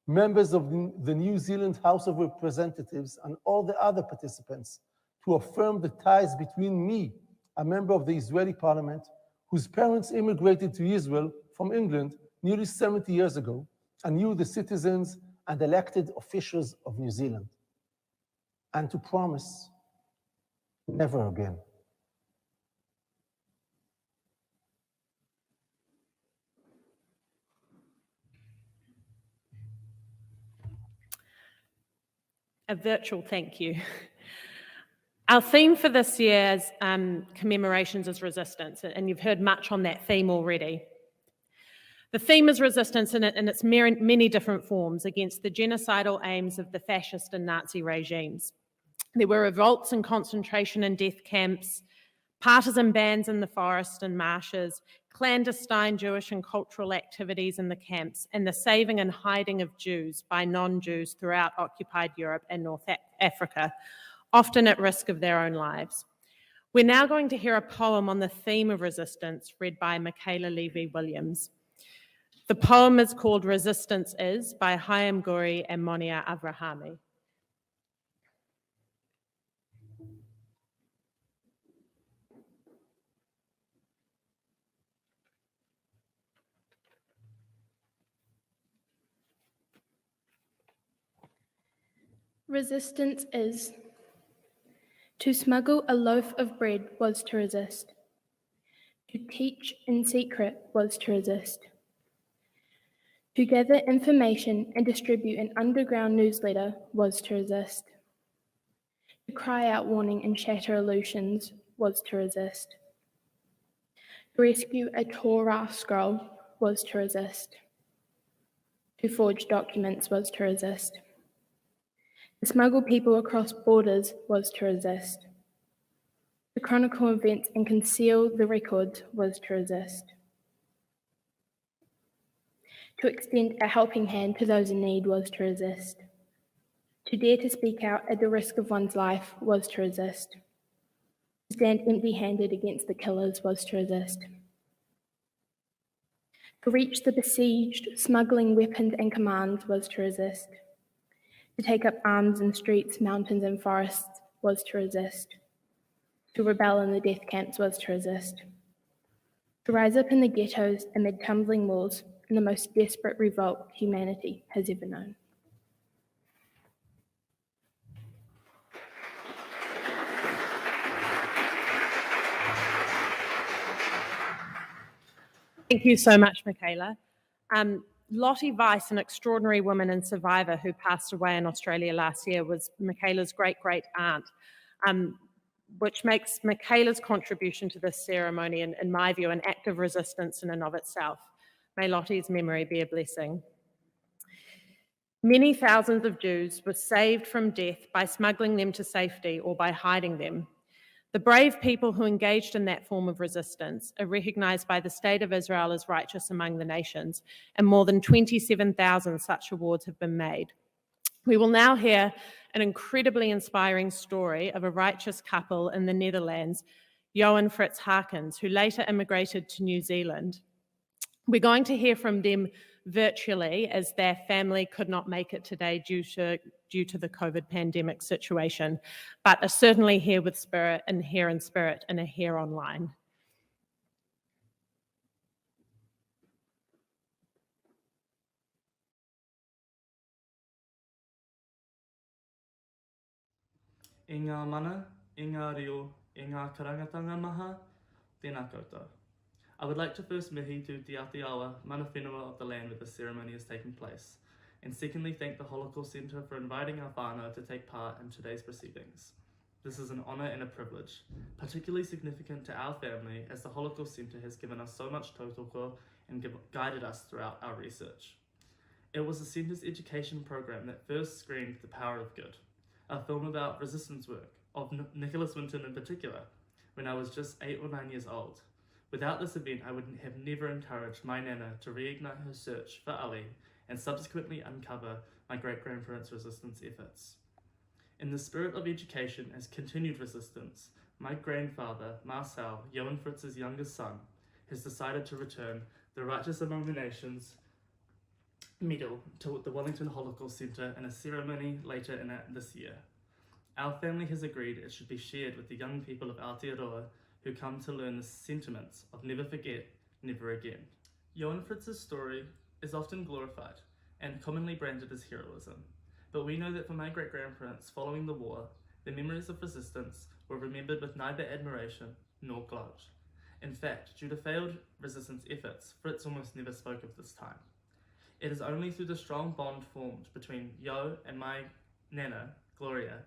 members of the New Zealand House of Representatives and all the other participants, to affirm the ties between me, a member of the Israeli parliament, whose parents immigrated to Israel from England nearly 70 years ago, and you, the citizens and elected officials of New Zealand, and to promise never again. A virtual thank you. Our theme for this year's commemorations is resistance, and you've heard much on that theme already. The theme is resistance in its many different forms against the genocidal aims of the fascist and Nazi regimes. There were revolts and concentration and death camps, partisan bands in the forests and marshes, clandestine Jewish and cultural activities in the camps, and the saving and hiding of Jews by non-Jews throughout occupied Europe and North Africa, often at risk of their own lives. We're now going to hear a poem on the theme of resistance read by Michaela Levy-Williams. The poem is called Resistance Is by Chaim Guri and Monia Avrahami. Resistance is. To smuggle a loaf of bread was to resist. To teach in secret was to resist. To gather information and distribute an underground newsletter was to resist. To cry out warning and shatter illusions was to resist. To rescue a Torah scroll was to resist. To forge documents was to resist. To smuggle people across borders was to resist. To chronicle events and conceal the records was to resist. To extend a helping hand to those in need was to resist. To dare to speak out at the risk of one's life was to resist. To stand empty-handed against the killers was to resist. To reach the besieged, smuggling weapons and commands was to resist. To take up arms in streets, mountains and forests was to resist. To rebel in the death camps was to resist. To rise up in the ghettos amid tumbling walls in the most desperate revolt humanity has ever known. Thank you so much, Michaela. Lottie Weiss, an extraordinary woman and survivor who passed away in Australia last year, was Michaela's great-great-aunt, which makes Michaela's contribution to this ceremony, in my view, an act of resistance in and of itself. May Lottie's memory be a blessing. Many thousands of Jews were saved from death by smuggling them to safety or by hiding them. The brave people who engaged in that form of resistance are recognised by the State of Israel as righteous among the nations, and more than 27,000 such awards have been made. We will now hear an incredibly inspiring story of a righteous couple in the Netherlands, Johan Fritz Harkins, who later immigrated to New Zealand. We're going to hear from them virtually as their family could not make it today due to the COVID pandemic situation, but are certainly here with spirit and here in spirit and are here online. I ngā mana, I ngā reo, I ngā karangatanga maha, tēnā koutou. I would like to first mihi to Te Aotearoa mana whenua of the land where this ceremony is taking place, and secondly thank the Holocaust Centre for inviting our whānau to take part in today's proceedings. This is an honour and a privilege, particularly significant to our family as the Holocaust Centre has given us so much tautoko and guided us throughout our research. It was the Centre's education program that first screened The Power of Good, a film about resistance work, of Nicholas Winton in particular, when I was just 8 or 9 years old. Without this event, I would have never encouraged my nana to reignite her search for Ali and subsequently uncover my great-grandparents' resistance efforts. In the spirit of education as continued resistance, my grandfather, Marcel, Johan Fritz's youngest son, has decided to return the Righteous Among the Nations medal to the Wellington Holocaust Centre in a ceremony later in this year. Our family has agreed it should be shared with the young people of Aotearoa who come to learn the sentiments of never forget, never again. Johan Fritz's story is often glorified and commonly branded as heroism, but we know that for my great-grandparents following the war, the memories of resistance were remembered with neither admiration nor gloat. In fact, due to failed resistance efforts, Fritz almost never spoke of this time. It is only through the strong bond formed between Yo and my nana, Gloria,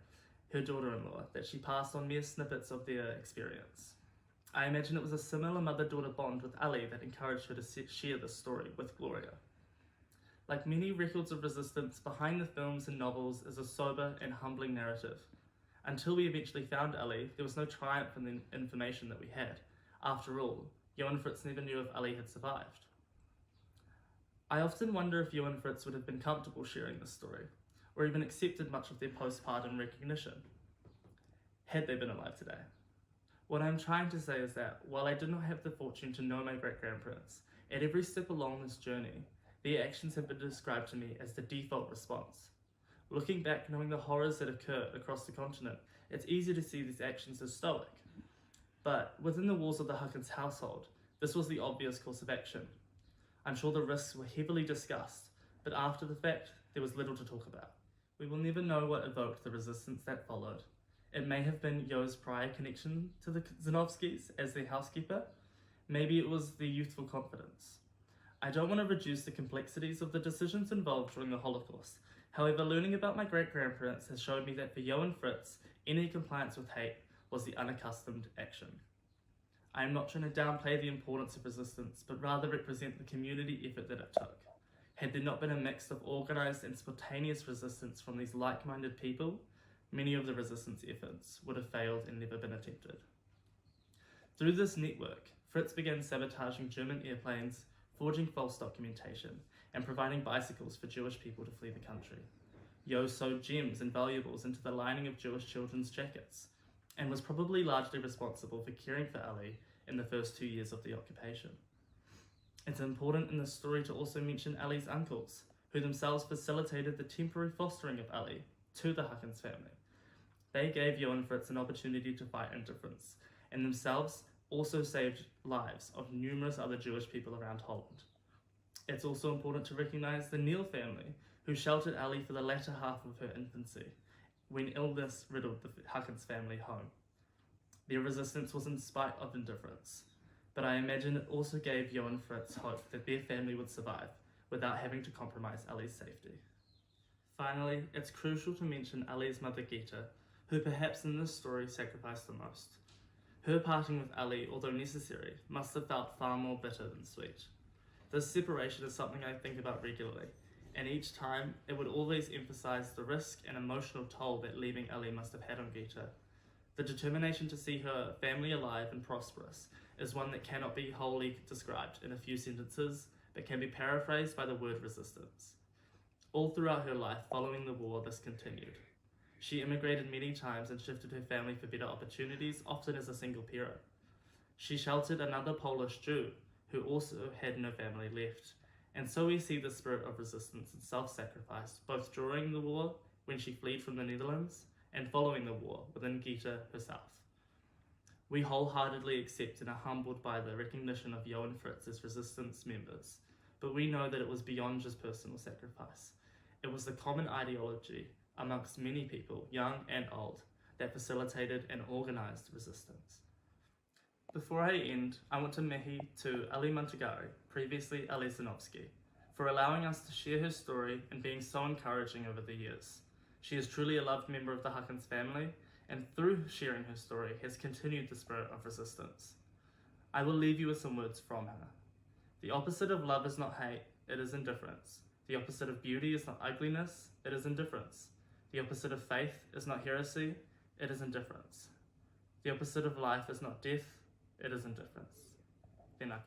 her daughter-in-law, that she passed on mere snippets of their experience. I imagine it was a similar mother-daughter bond with Ali that encouraged her to share this story with Gloria. Like many records of resistance, behind the films and novels is a sober and humbling narrative. Until we eventually found Ali, there was no triumph in the information that we had. After all, Johan Fritz never knew if Ali had survived. I often wonder if Johan Fritz would have been comfortable sharing this story, or even accepted much of their postpartum recognition, had they been alive today. What I'm trying to say is that, while I did not have the fortune to know my great-grandparents, at every step along this journey, their actions have been described to me as the default response. Looking back, knowing the horrors that occurred across the continent, it's easy to see these actions as stoic. But within the walls of the Huckins household, this was the obvious course of action. I'm sure the risks were heavily discussed, but after the fact, there was little to talk about. We will never know what evoked the resistance that followed. It may have been Yo's prior connection to the Zinovskis as their housekeeper. Maybe it was their youthful confidence. I don't want to reduce the complexities of the decisions involved during the Holocaust. However, learning about my great-grandparents has shown me that for Yo and Fritz, any compliance with hate was the unaccustomed action. I am not trying to downplay the importance of resistance, but rather represent the community effort that it took. Had there not been a mix of organised and spontaneous resistance from these like-minded people, many of the resistance efforts would have failed and never been attempted. Through this network, Fritz began sabotaging German airplanes, forging false documentation, and providing bicycles for Jewish people to flee the country. Yo sewed gems and valuables into the lining of Jewish children's jackets, and was probably largely responsible for caring for Ali in the first 2 years of the occupation. It's important in this story to also mention Ali's uncles, who themselves facilitated the temporary fostering of Ali to the Huckins family. They gave Yo and Fritz an opportunity to fight indifference, and themselves also saved lives of numerous other Jewish people around Holland. It's also important to recognise the Neal family, who sheltered Ali for the latter half of her infancy, when illness riddled the Huckins family home. Their resistance was in spite of indifference, but I imagine it also gave Yo and Fritz hope that their family would survive without having to compromise Ali's safety. Finally, it's crucial to mention Ali's mother Gita, who perhaps in this story sacrificed the most. Her parting with Ali, although necessary, must have felt far more bitter than sweet. This separation is something I think about regularly, and each time it would always emphasize the risk and emotional toll that leaving Ali must have had on Gita. The determination to see her family alive and prosperous is one that cannot be wholly described in a few sentences, but can be paraphrased by the word resistance. All throughout her life following the war, this continued. She immigrated many times and shifted her family for better opportunities, often as a single parent. She sheltered another Polish Jew who also had no family left. And so we see the spirit of resistance and self-sacrifice, both during the war, when she fled from the Netherlands, and following the war, within Gita herself. We wholeheartedly accept and are humbled by the recognition of Yo and Fritz as resistance members, but we know that it was beyond just personal sacrifice. It was the common ideology amongst many people, young and old, that facilitated and organised resistance. Before I end, I want to mihi to Ali Montagari, previously Ali Zinovsky, for allowing us to share her story and being so encouraging over the years. She is truly a loved member of the Huckins family, and through sharing her story has continued the spirit of resistance. I will leave you with some words from her. The opposite of love is not hate, it is indifference. The opposite of beauty is not ugliness, it is indifference. The opposite of faith is not heresy, it is indifference. The opposite of life is not death, it is indifference. Tēnā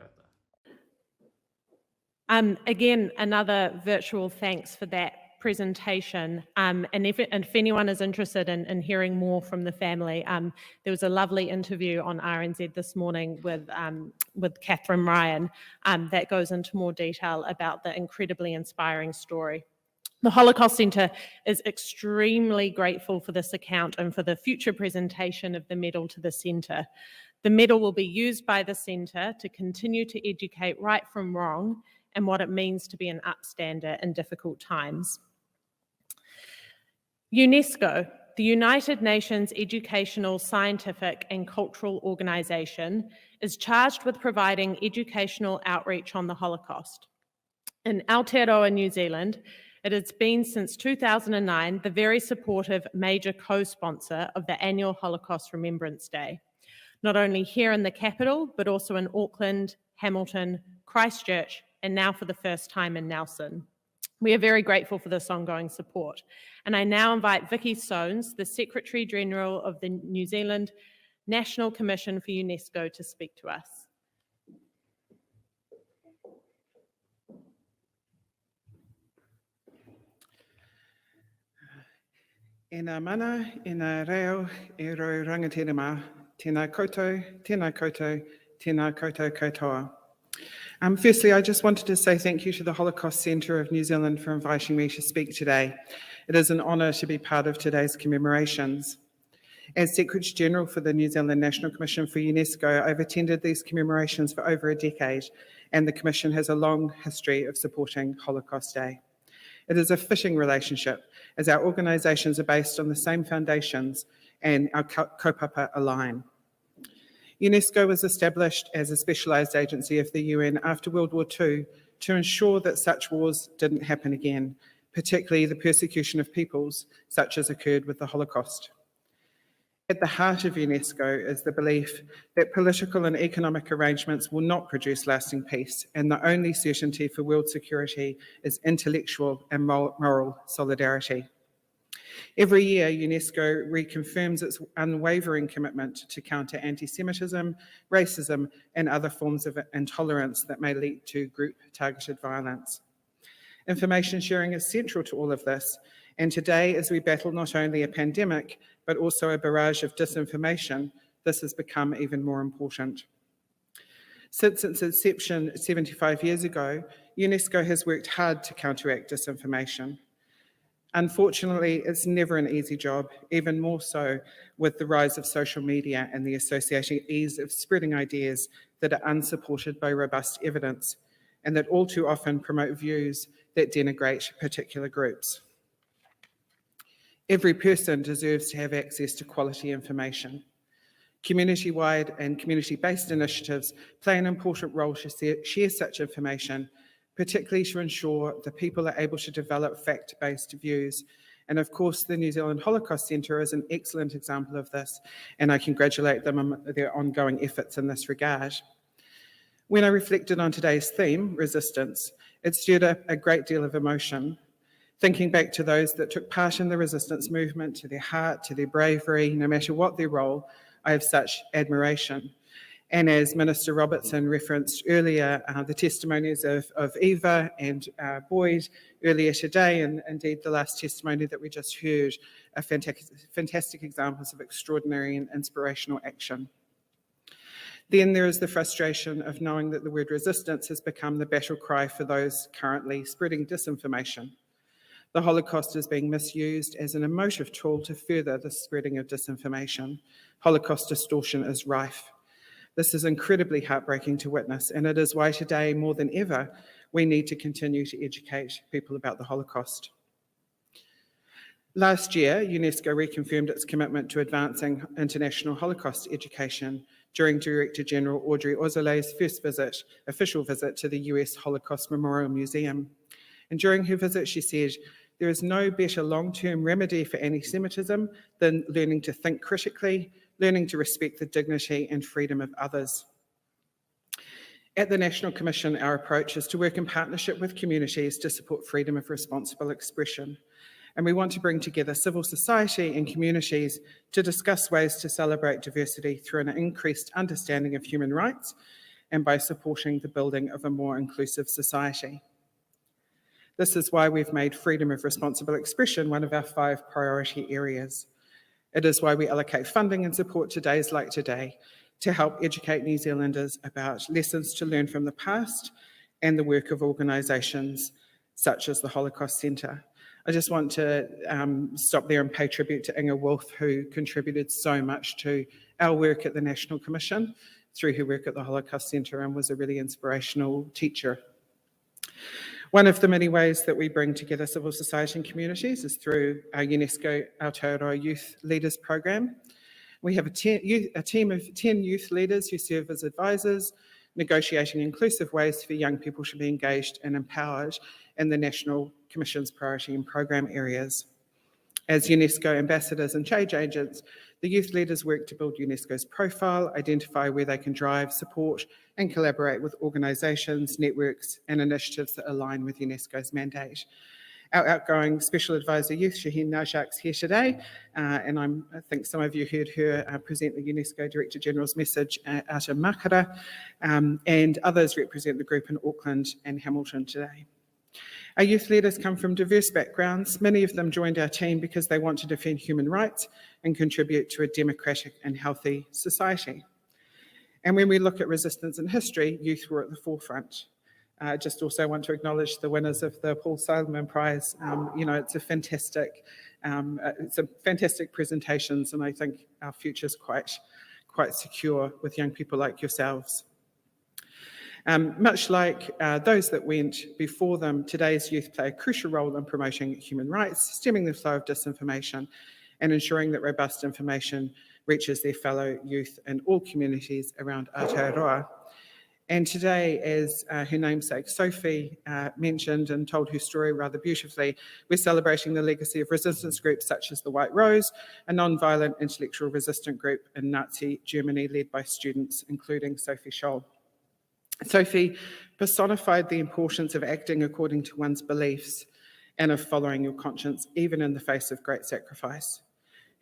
koutou. Again, another virtual thanks for that presentation. And if anyone is interested in hearing more from the family, there was a lovely interview on RNZ this morning with Catherine Ryan that goes into more detail about the incredibly inspiring story. The Holocaust Centre is extremely grateful for this account and for the future presentation of the medal to the centre. The medal will be used by the centre to continue to educate right from wrong and what it means to be an upstander in difficult times. UNESCO, the United Nations Educational, Scientific and Cultural Organisation, is charged with providing educational outreach on the Holocaust. In Aotearoa, New Zealand, it has been since 2009 the very supportive major co-sponsor of the annual Holocaust Remembrance Day, not only here in the capital, but also in Auckland, Hamilton, Christchurch, and now for the first time in Nelson. We are very grateful for this ongoing support. And I now invite Vicki Soanes, the Secretary General of the New Zealand National Commission for UNESCO, to speak to us. Ena mana, ena reo, e rau rangatira mā, tēnā koutou, tēnā koutou, tēnā koutou katoa. Firstly, I just wanted to say thank you to the Holocaust Centre of New Zealand for inviting me to speak today. It is an honour to be part of today's commemorations. As Secretary General for the New Zealand National Commission for UNESCO, I've attended these commemorations for over a decade, and the Commission has a long history of supporting Holocaust Day. It is a fitting relationship, as our organisations are based on the same foundations and our kaupapa align. UNESCO was established as a specialised agency of the UN after World War II to ensure that such wars didn't happen again, particularly the persecution of peoples, such as occurred with the Holocaust. At the heart of UNESCO is the belief that political and economic arrangements will not produce lasting peace, and the only certainty for world security is intellectual and moral solidarity. Every year, UNESCO reconfirms its unwavering commitment to counter antisemitism, racism, and other forms of intolerance that may lead to group-targeted violence. Information sharing is central to all of this, and today, as we battle not only a pandemic, but also a barrage of disinformation, this has become even more important. Since its inception 75 years ago, UNESCO has worked hard to counteract disinformation. Unfortunately, it's never an easy job, even more so with the rise of social media and the associated ease of spreading ideas that are unsupported by robust evidence, and that all too often promote views that denigrate particular groups. Every person deserves to have access to quality information. Community-wide and community-based initiatives play an important role to share such information, particularly to ensure that people are able to develop fact-based views. And of course, the New Zealand Holocaust Centre is an excellent example of this, and I congratulate them on their ongoing efforts in this regard. When I reflected on today's theme, resistance, it stirred up a great deal of emotion. Thinking back to those that took part in the resistance movement, to their heart, to their bravery, no matter what their role, I have such admiration. And as Minister Robertson referenced earlier, the testimonies of Eva and Boyd earlier today, and indeed the last testimony that we just heard, are fantastic examples of extraordinary and inspirational action. Then there is the frustration of knowing that the word resistance has become the battle cry for those currently spreading disinformation. The Holocaust is being misused as an emotive tool to further the spreading of disinformation. Holocaust distortion is rife. This is incredibly heartbreaking to witness, and it is why today, more than ever, we need to continue to educate people about the Holocaust. Last year, UNESCO reconfirmed its commitment to advancing international Holocaust education during Director General Audrey Azoulay first official visit to the US Holocaust Memorial Museum. And during her visit, she said, "There is no better long-term remedy for anti-Semitism than learning to think critically, learning to respect the dignity and freedom of others." At the National Commission, our approach is to work in partnership with communities to support freedom of responsible expression. And we want to bring together civil society and communities to discuss ways to celebrate diversity through an increased understanding of human rights and by supporting the building of a more inclusive society. This is why we've made freedom of responsible expression one of our 5 priority areas. It is why we allocate funding and support to days like today to help educate New Zealanders about lessons to learn from the past and the work of organisations such as the Holocaust Centre. I just want to stop there and pay tribute to Inga Wolf, who contributed so much to our work at the National Commission through her work at the Holocaust Centre and was a really inspirational teacher. One of the many ways that we bring together civil society and communities is through our UNESCO Aotearoa Youth Leaders Program. We have a team of 10 youth leaders who serve as advisors, negotiating inclusive ways for young people to be engaged and empowered in the National Commission's priority and program areas. As UNESCO ambassadors and change agents, the youth leaders work to build UNESCO's profile, identify where they can drive, support and collaborate with organisations, networks and initiatives that align with UNESCO's mandate. Our outgoing Special Advisor Youth, Shaheen Najak's here today, and I think some of you heard her present the UNESCO Director General's message out in Makara, and others represent the group in Auckland and Hamilton today. Our youth leaders come from diverse backgrounds. Many of them joined our team because they want to defend human rights and contribute to a democratic and healthy society. And when we look at resistance in history, youth were at the forefront. I just also want to acknowledge the winners of the Paul Seideman Prize. It's a fantastic presentations, and I think our future's quite secure with young people like yourselves. Much like those that went before them, today's youth play a crucial role in promoting human rights, stemming the flow of disinformation, and ensuring that robust information reaches their fellow youth in all communities around Aotearoa. And today, as her namesake Sophie mentioned and told her story rather beautifully, we're celebrating the legacy of resistance groups such as the White Rose, a non-violent intellectual resistance group in Nazi Germany led by students, including Sophie Scholl. Sophie personified the importance of acting according to one's beliefs and of following your conscience, even in the face of great sacrifice.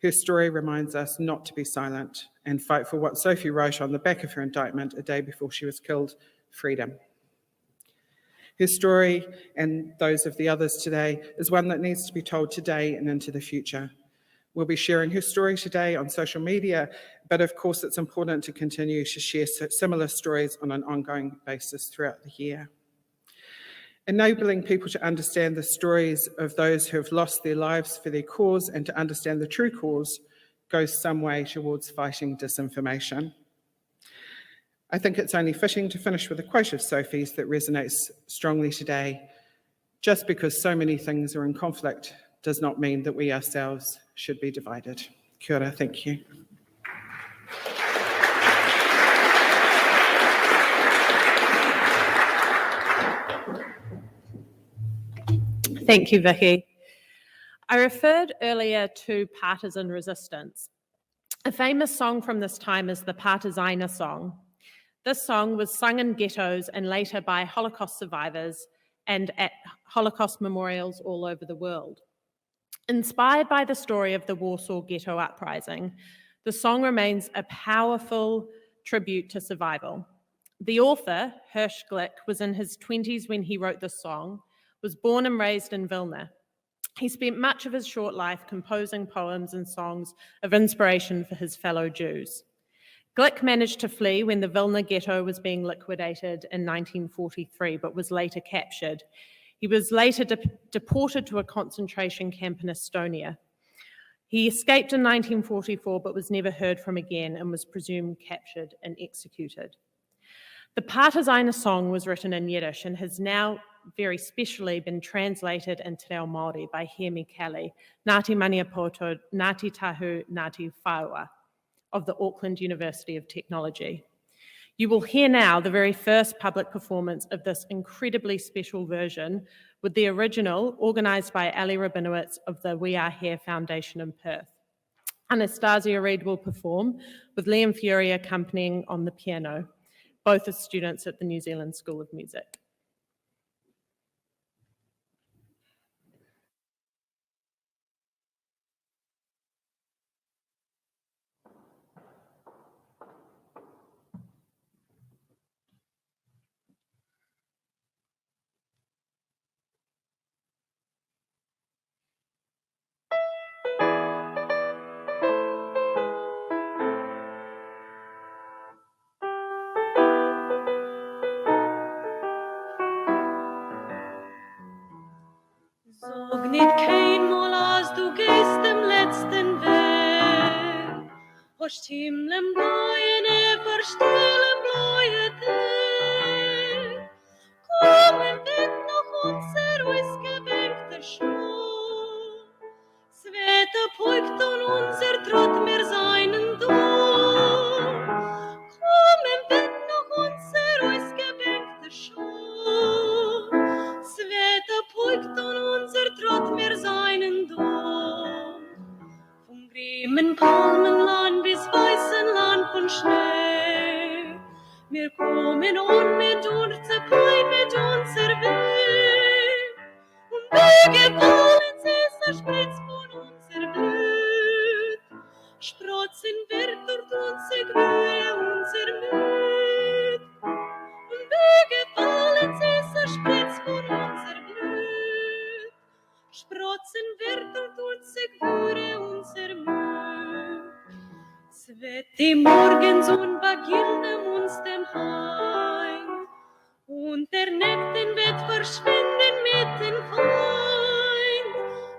Her story reminds us not to be silent and fight for what Sophie wrote on the back of her indictment a day before she was killed, freedom. Her story, and those of the others today, is one that needs to be told today and into the future. We'll be sharing her story today on social media, but of course it's important to continue to share similar stories on an ongoing basis throughout the year. Enabling people to understand the stories of those who have lost their lives for their cause and to understand the true cause goes some way towards fighting disinformation. I think it's only fitting to finish with a quote of Sophie's that resonates strongly today. Just because so many things are in conflict does not mean that we ourselves should be divided. Kia ora, thank you. Thank you, Vicki. I referred earlier to partisan resistance. A famous song from this time is the Partizina Song. This song was sung in ghettos and later by Holocaust survivors and at Holocaust memorials all over the world. Inspired by the story of the Warsaw Ghetto Uprising, the song remains a powerful tribute to survival. The author, Hirsch Glick, was in his 20s when he wrote this song, was born and raised in Vilna. He spent much of his short life composing poems and songs of inspiration for his fellow Jews. Glick managed to flee when the Vilna ghetto was being liquidated in 1943, but was later captured. He was later deported to a concentration camp in Estonia. He escaped in 1944, but was never heard from again and was presumed captured and executed. The Partizina Song was written in Yiddish and has now very specially been translated into Te Reo Māori by Hemi Kelly, Ngāti Maniapoto, Ngāti Tahu, Ngāti Whaua of the Auckland University of Technology. You will hear now the very first public performance of this incredibly special version with the original organised by Ali Rabinowitz of the We Are Here Foundation in Perth. Anastasia Reid will perform with Liam Fury accompanying on the piano. Both are students at the New Zealand School of Music. niet keinmal als du gehst dem letzten Weg. Hast himmeln blauen, verstillen blaue Tag. Kommen weg noch unser ausgewenkter Schau. Sveta pojkt und unser Trott mir seinen Dom. Kommen weg noch unser ausgewenkter Schau. Sveta pojkt und unser Trott mir seinen Dom. Vom grünen Palmenland bis weißen Land von Schnee. Wir kommen und mit unser Poi, mit unser Weg. Und Wege fallen, Cäsar spritzt von unser Blut. Sprotzen wird durch unser Gewühe, unser Mut. Und Wege fallen, Cäsar spritzt von unser Blut. Sprotzen wird durch unser Gewühe, unser Mut. Svett die Morgensonn begilden uns dem Heim. Und der Nächten wird verschwinden mit dem Feind.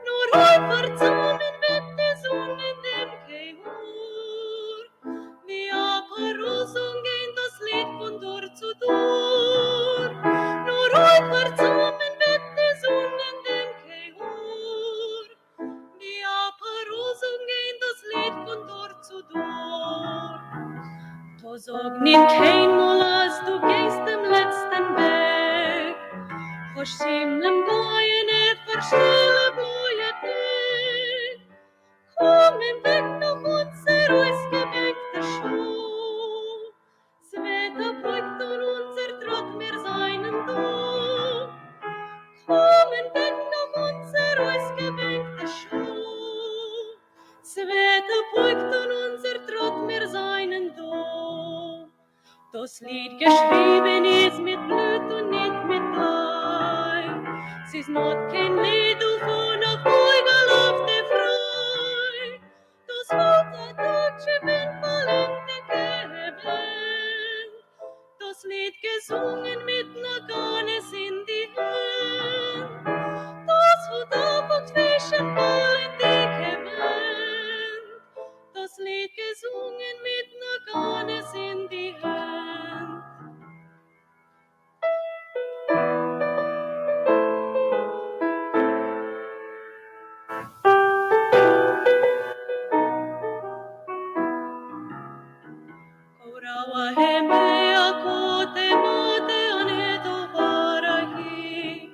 Nur heute verzusammen wird die Sonne dem Gehör. Wie Aotearoa gehen das Lied von Tor zu Tor. Nur heute verzusammen wird die Sonne dem Gehör. Wie Aotearoa gehen das Lied von Tor zu Tor. To sag nicht keinmal, als du gehst dem letzten Weg. Hast himmeln blauen, verstillen blaue Tag. Kommen weg noch unser ausgewenkter Schau. Sveta pojkt und unser Trott mir seinen Dom. Kommen weg noch unser ausgewenkter Schau. Sveta pojkt und unser Trott mir seinen Dom. Das Lied geschrieben ist mit Blut und nicht mit Blei. Es ist not kein Lied von a Vogel auf der Frei. Das rote deutsche Wind verlängt geblendet. Das Lied gesungen mit Naganes in die Hand. Das hat ab und zwischen fallen die gewähnt. Das Lied gesungen mit Naganes in die Hand. Korawa hemea kote mate aneto harahi.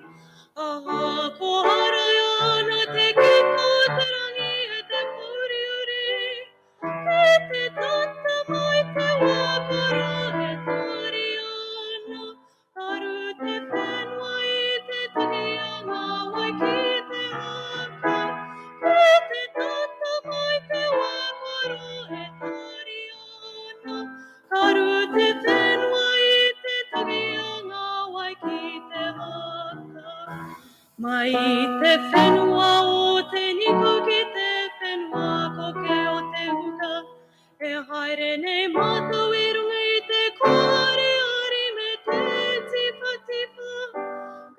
Aha koharayana te kikote rangi ete kuriuri. Kete tata maite wakara etariana. Arute fenwa ite tagianga waikite haka. Kete tata maite wakara etariana. Arute fenwa ite tagianga waikite haka. Maite fenwa ote niko kite fenwa koke ote huka. E haere ne mato wirunga ite kore ari me te tipa tipa.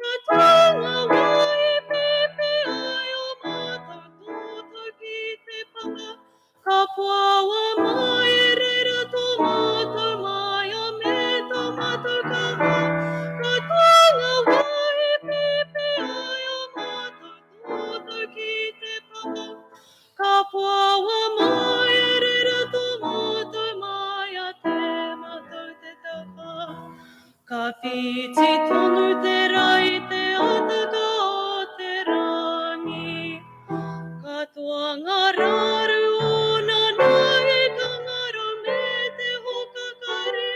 Katonga wai pepe ayo mato tuto kite papa. Kapuawa mai rera tomato maya me tomato kama. Katonga wai pepe ayo mato tuto kite papa. Kapuawa mai rera tomato maya te mato te tapa. Kapiti tonu te raite ataka o te rangi. Katuanga raru ona nai kangaro me te hokakare.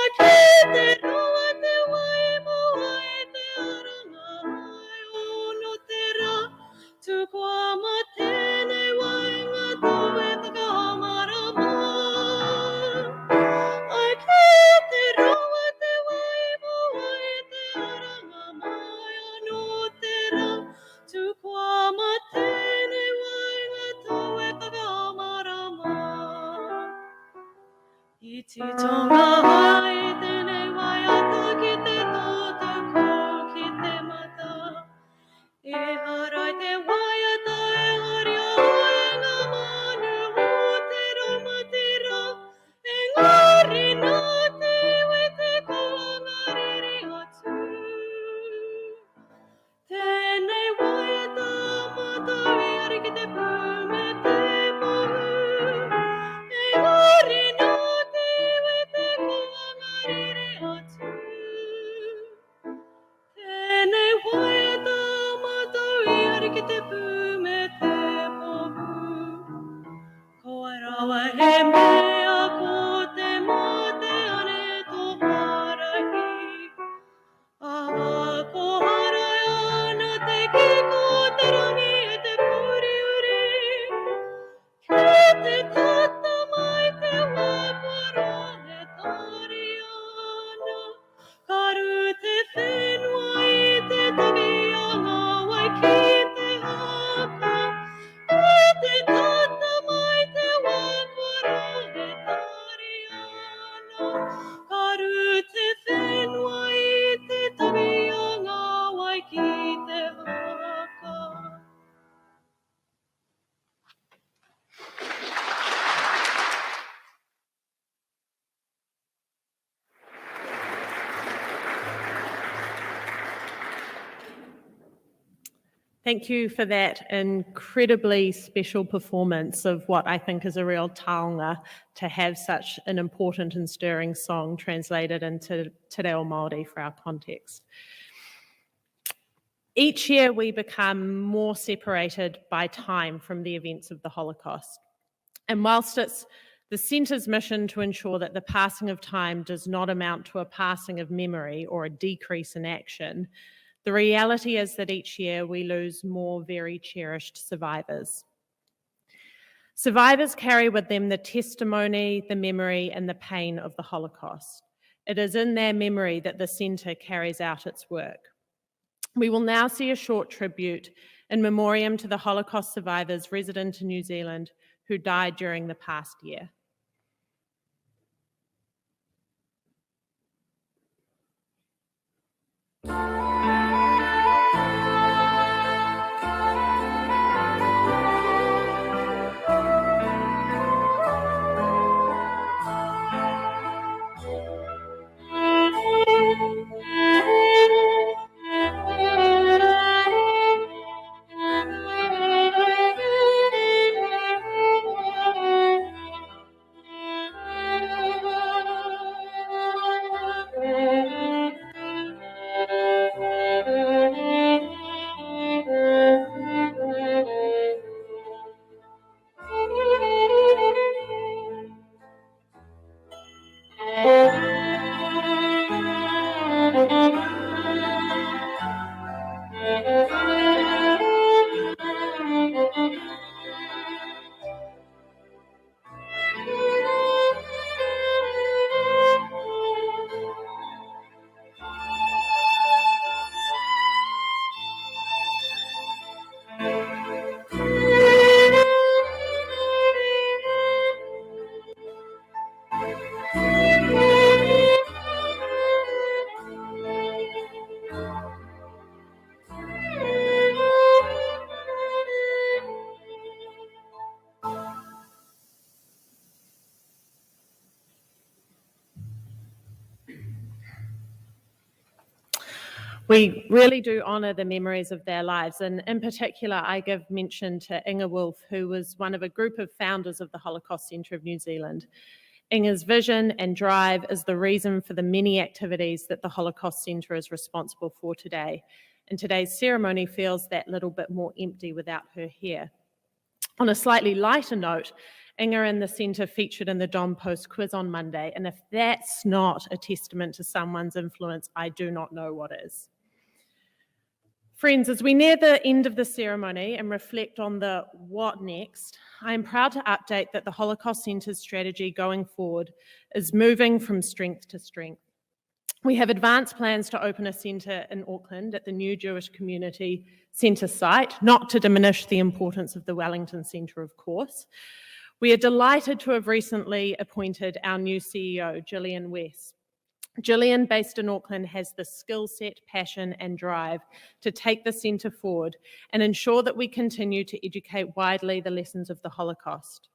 Ake te roa te waimo ai te aranga ai ono te ra. Tukua matene wainga tue takamarama. Ake te roa te waimo ai te aranga mai ano te ra. Tukua matene wainga tue takamarama. Iti tonga hai tene wai ata ki te tota ko ki te mata. E harai te Awa he mea ko te mate ane tō parahi. Awa ko harai ana te kiko te rangi e te puri uri. Ke te tata mai te wapara he tari ana. Karu te whenua i te takianga wai ki te hapa. Ke te tata mai te wapara he tari ana. Karu te whenua i te takianga wai ki te hapa. Thank you for that incredibly special performance of what I think is a real taonga to have such an important and stirring song translated into Te Reo Māori for our context. Each year we become more separated by time from the events of the Holocaust. And whilst it's the Centre's mission to ensure that the passing of time does not amount to a passing of memory or a decrease in action, the reality is that each year we lose more very cherished survivors. Survivors carry with them the testimony, the memory, and the pain of the Holocaust. It is in their memory that the Centre carries out its work. We will now see a short tribute in memoriam to the Holocaust survivors resident in New Zealand who died during the past year. We really do honour the memories of their lives, and in particular I give mention to Inga Wolf, who was one of a group of founders of the Holocaust Centre of New Zealand. Inga's vision and drive is the reason for the many activities that the Holocaust Centre is responsible for today, and today's ceremony feels that little bit more empty without her here. On a slightly lighter note, Inga and the Centre featured in the Dom Post quiz on Monday, and if that's not a testament to someone's influence, I do not know what is. Friends, as we near the end of the ceremony and reflect on the what next, I am proud to update that the Holocaust Centre's strategy going forward is moving from strength to strength. We have advanced plans to open a centre in Auckland at the new Jewish Community Centre site, not to diminish the importance of the Wellington Centre, of course. We are delighted to have recently appointed our new CEO, Gillian West. Gillian, based in Auckland, has the skill set, passion and drive to take the centre forward and ensure that we continue to educate widely the lessons of the Holocaust.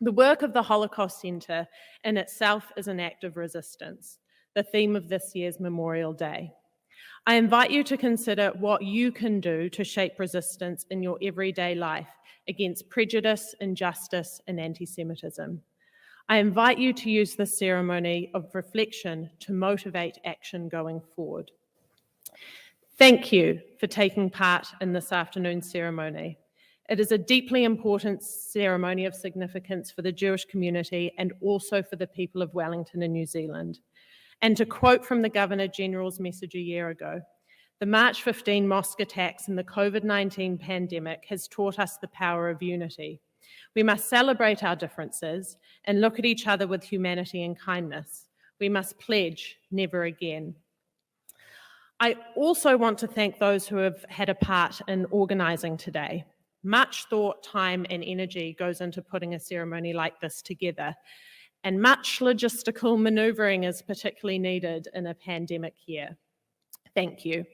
The work of the Holocaust Centre in itself is an act of resistance, the theme of this year's Memorial Day. I invite you to consider what you can do to shape resistance in your everyday life against prejudice, injustice and anti-Semitism. I invite you to use this ceremony of reflection to motivate action going forward. Thank you for taking part in this afternoon's ceremony. It is a deeply important ceremony of significance for the Jewish community and also for the people of Wellington and New Zealand. And to quote from the Governor-General's message a year ago, the March 15 mosque attacks and the COVID-19 pandemic has taught us the power of unity. We must celebrate our differences and look at each other with humanity and kindness. We must pledge never again. I also want to thank those who have had a part in organising today. Much thought, time, and energy goes into putting a ceremony like this together, and much logistical manoeuvring is particularly needed in a pandemic year. Thank you.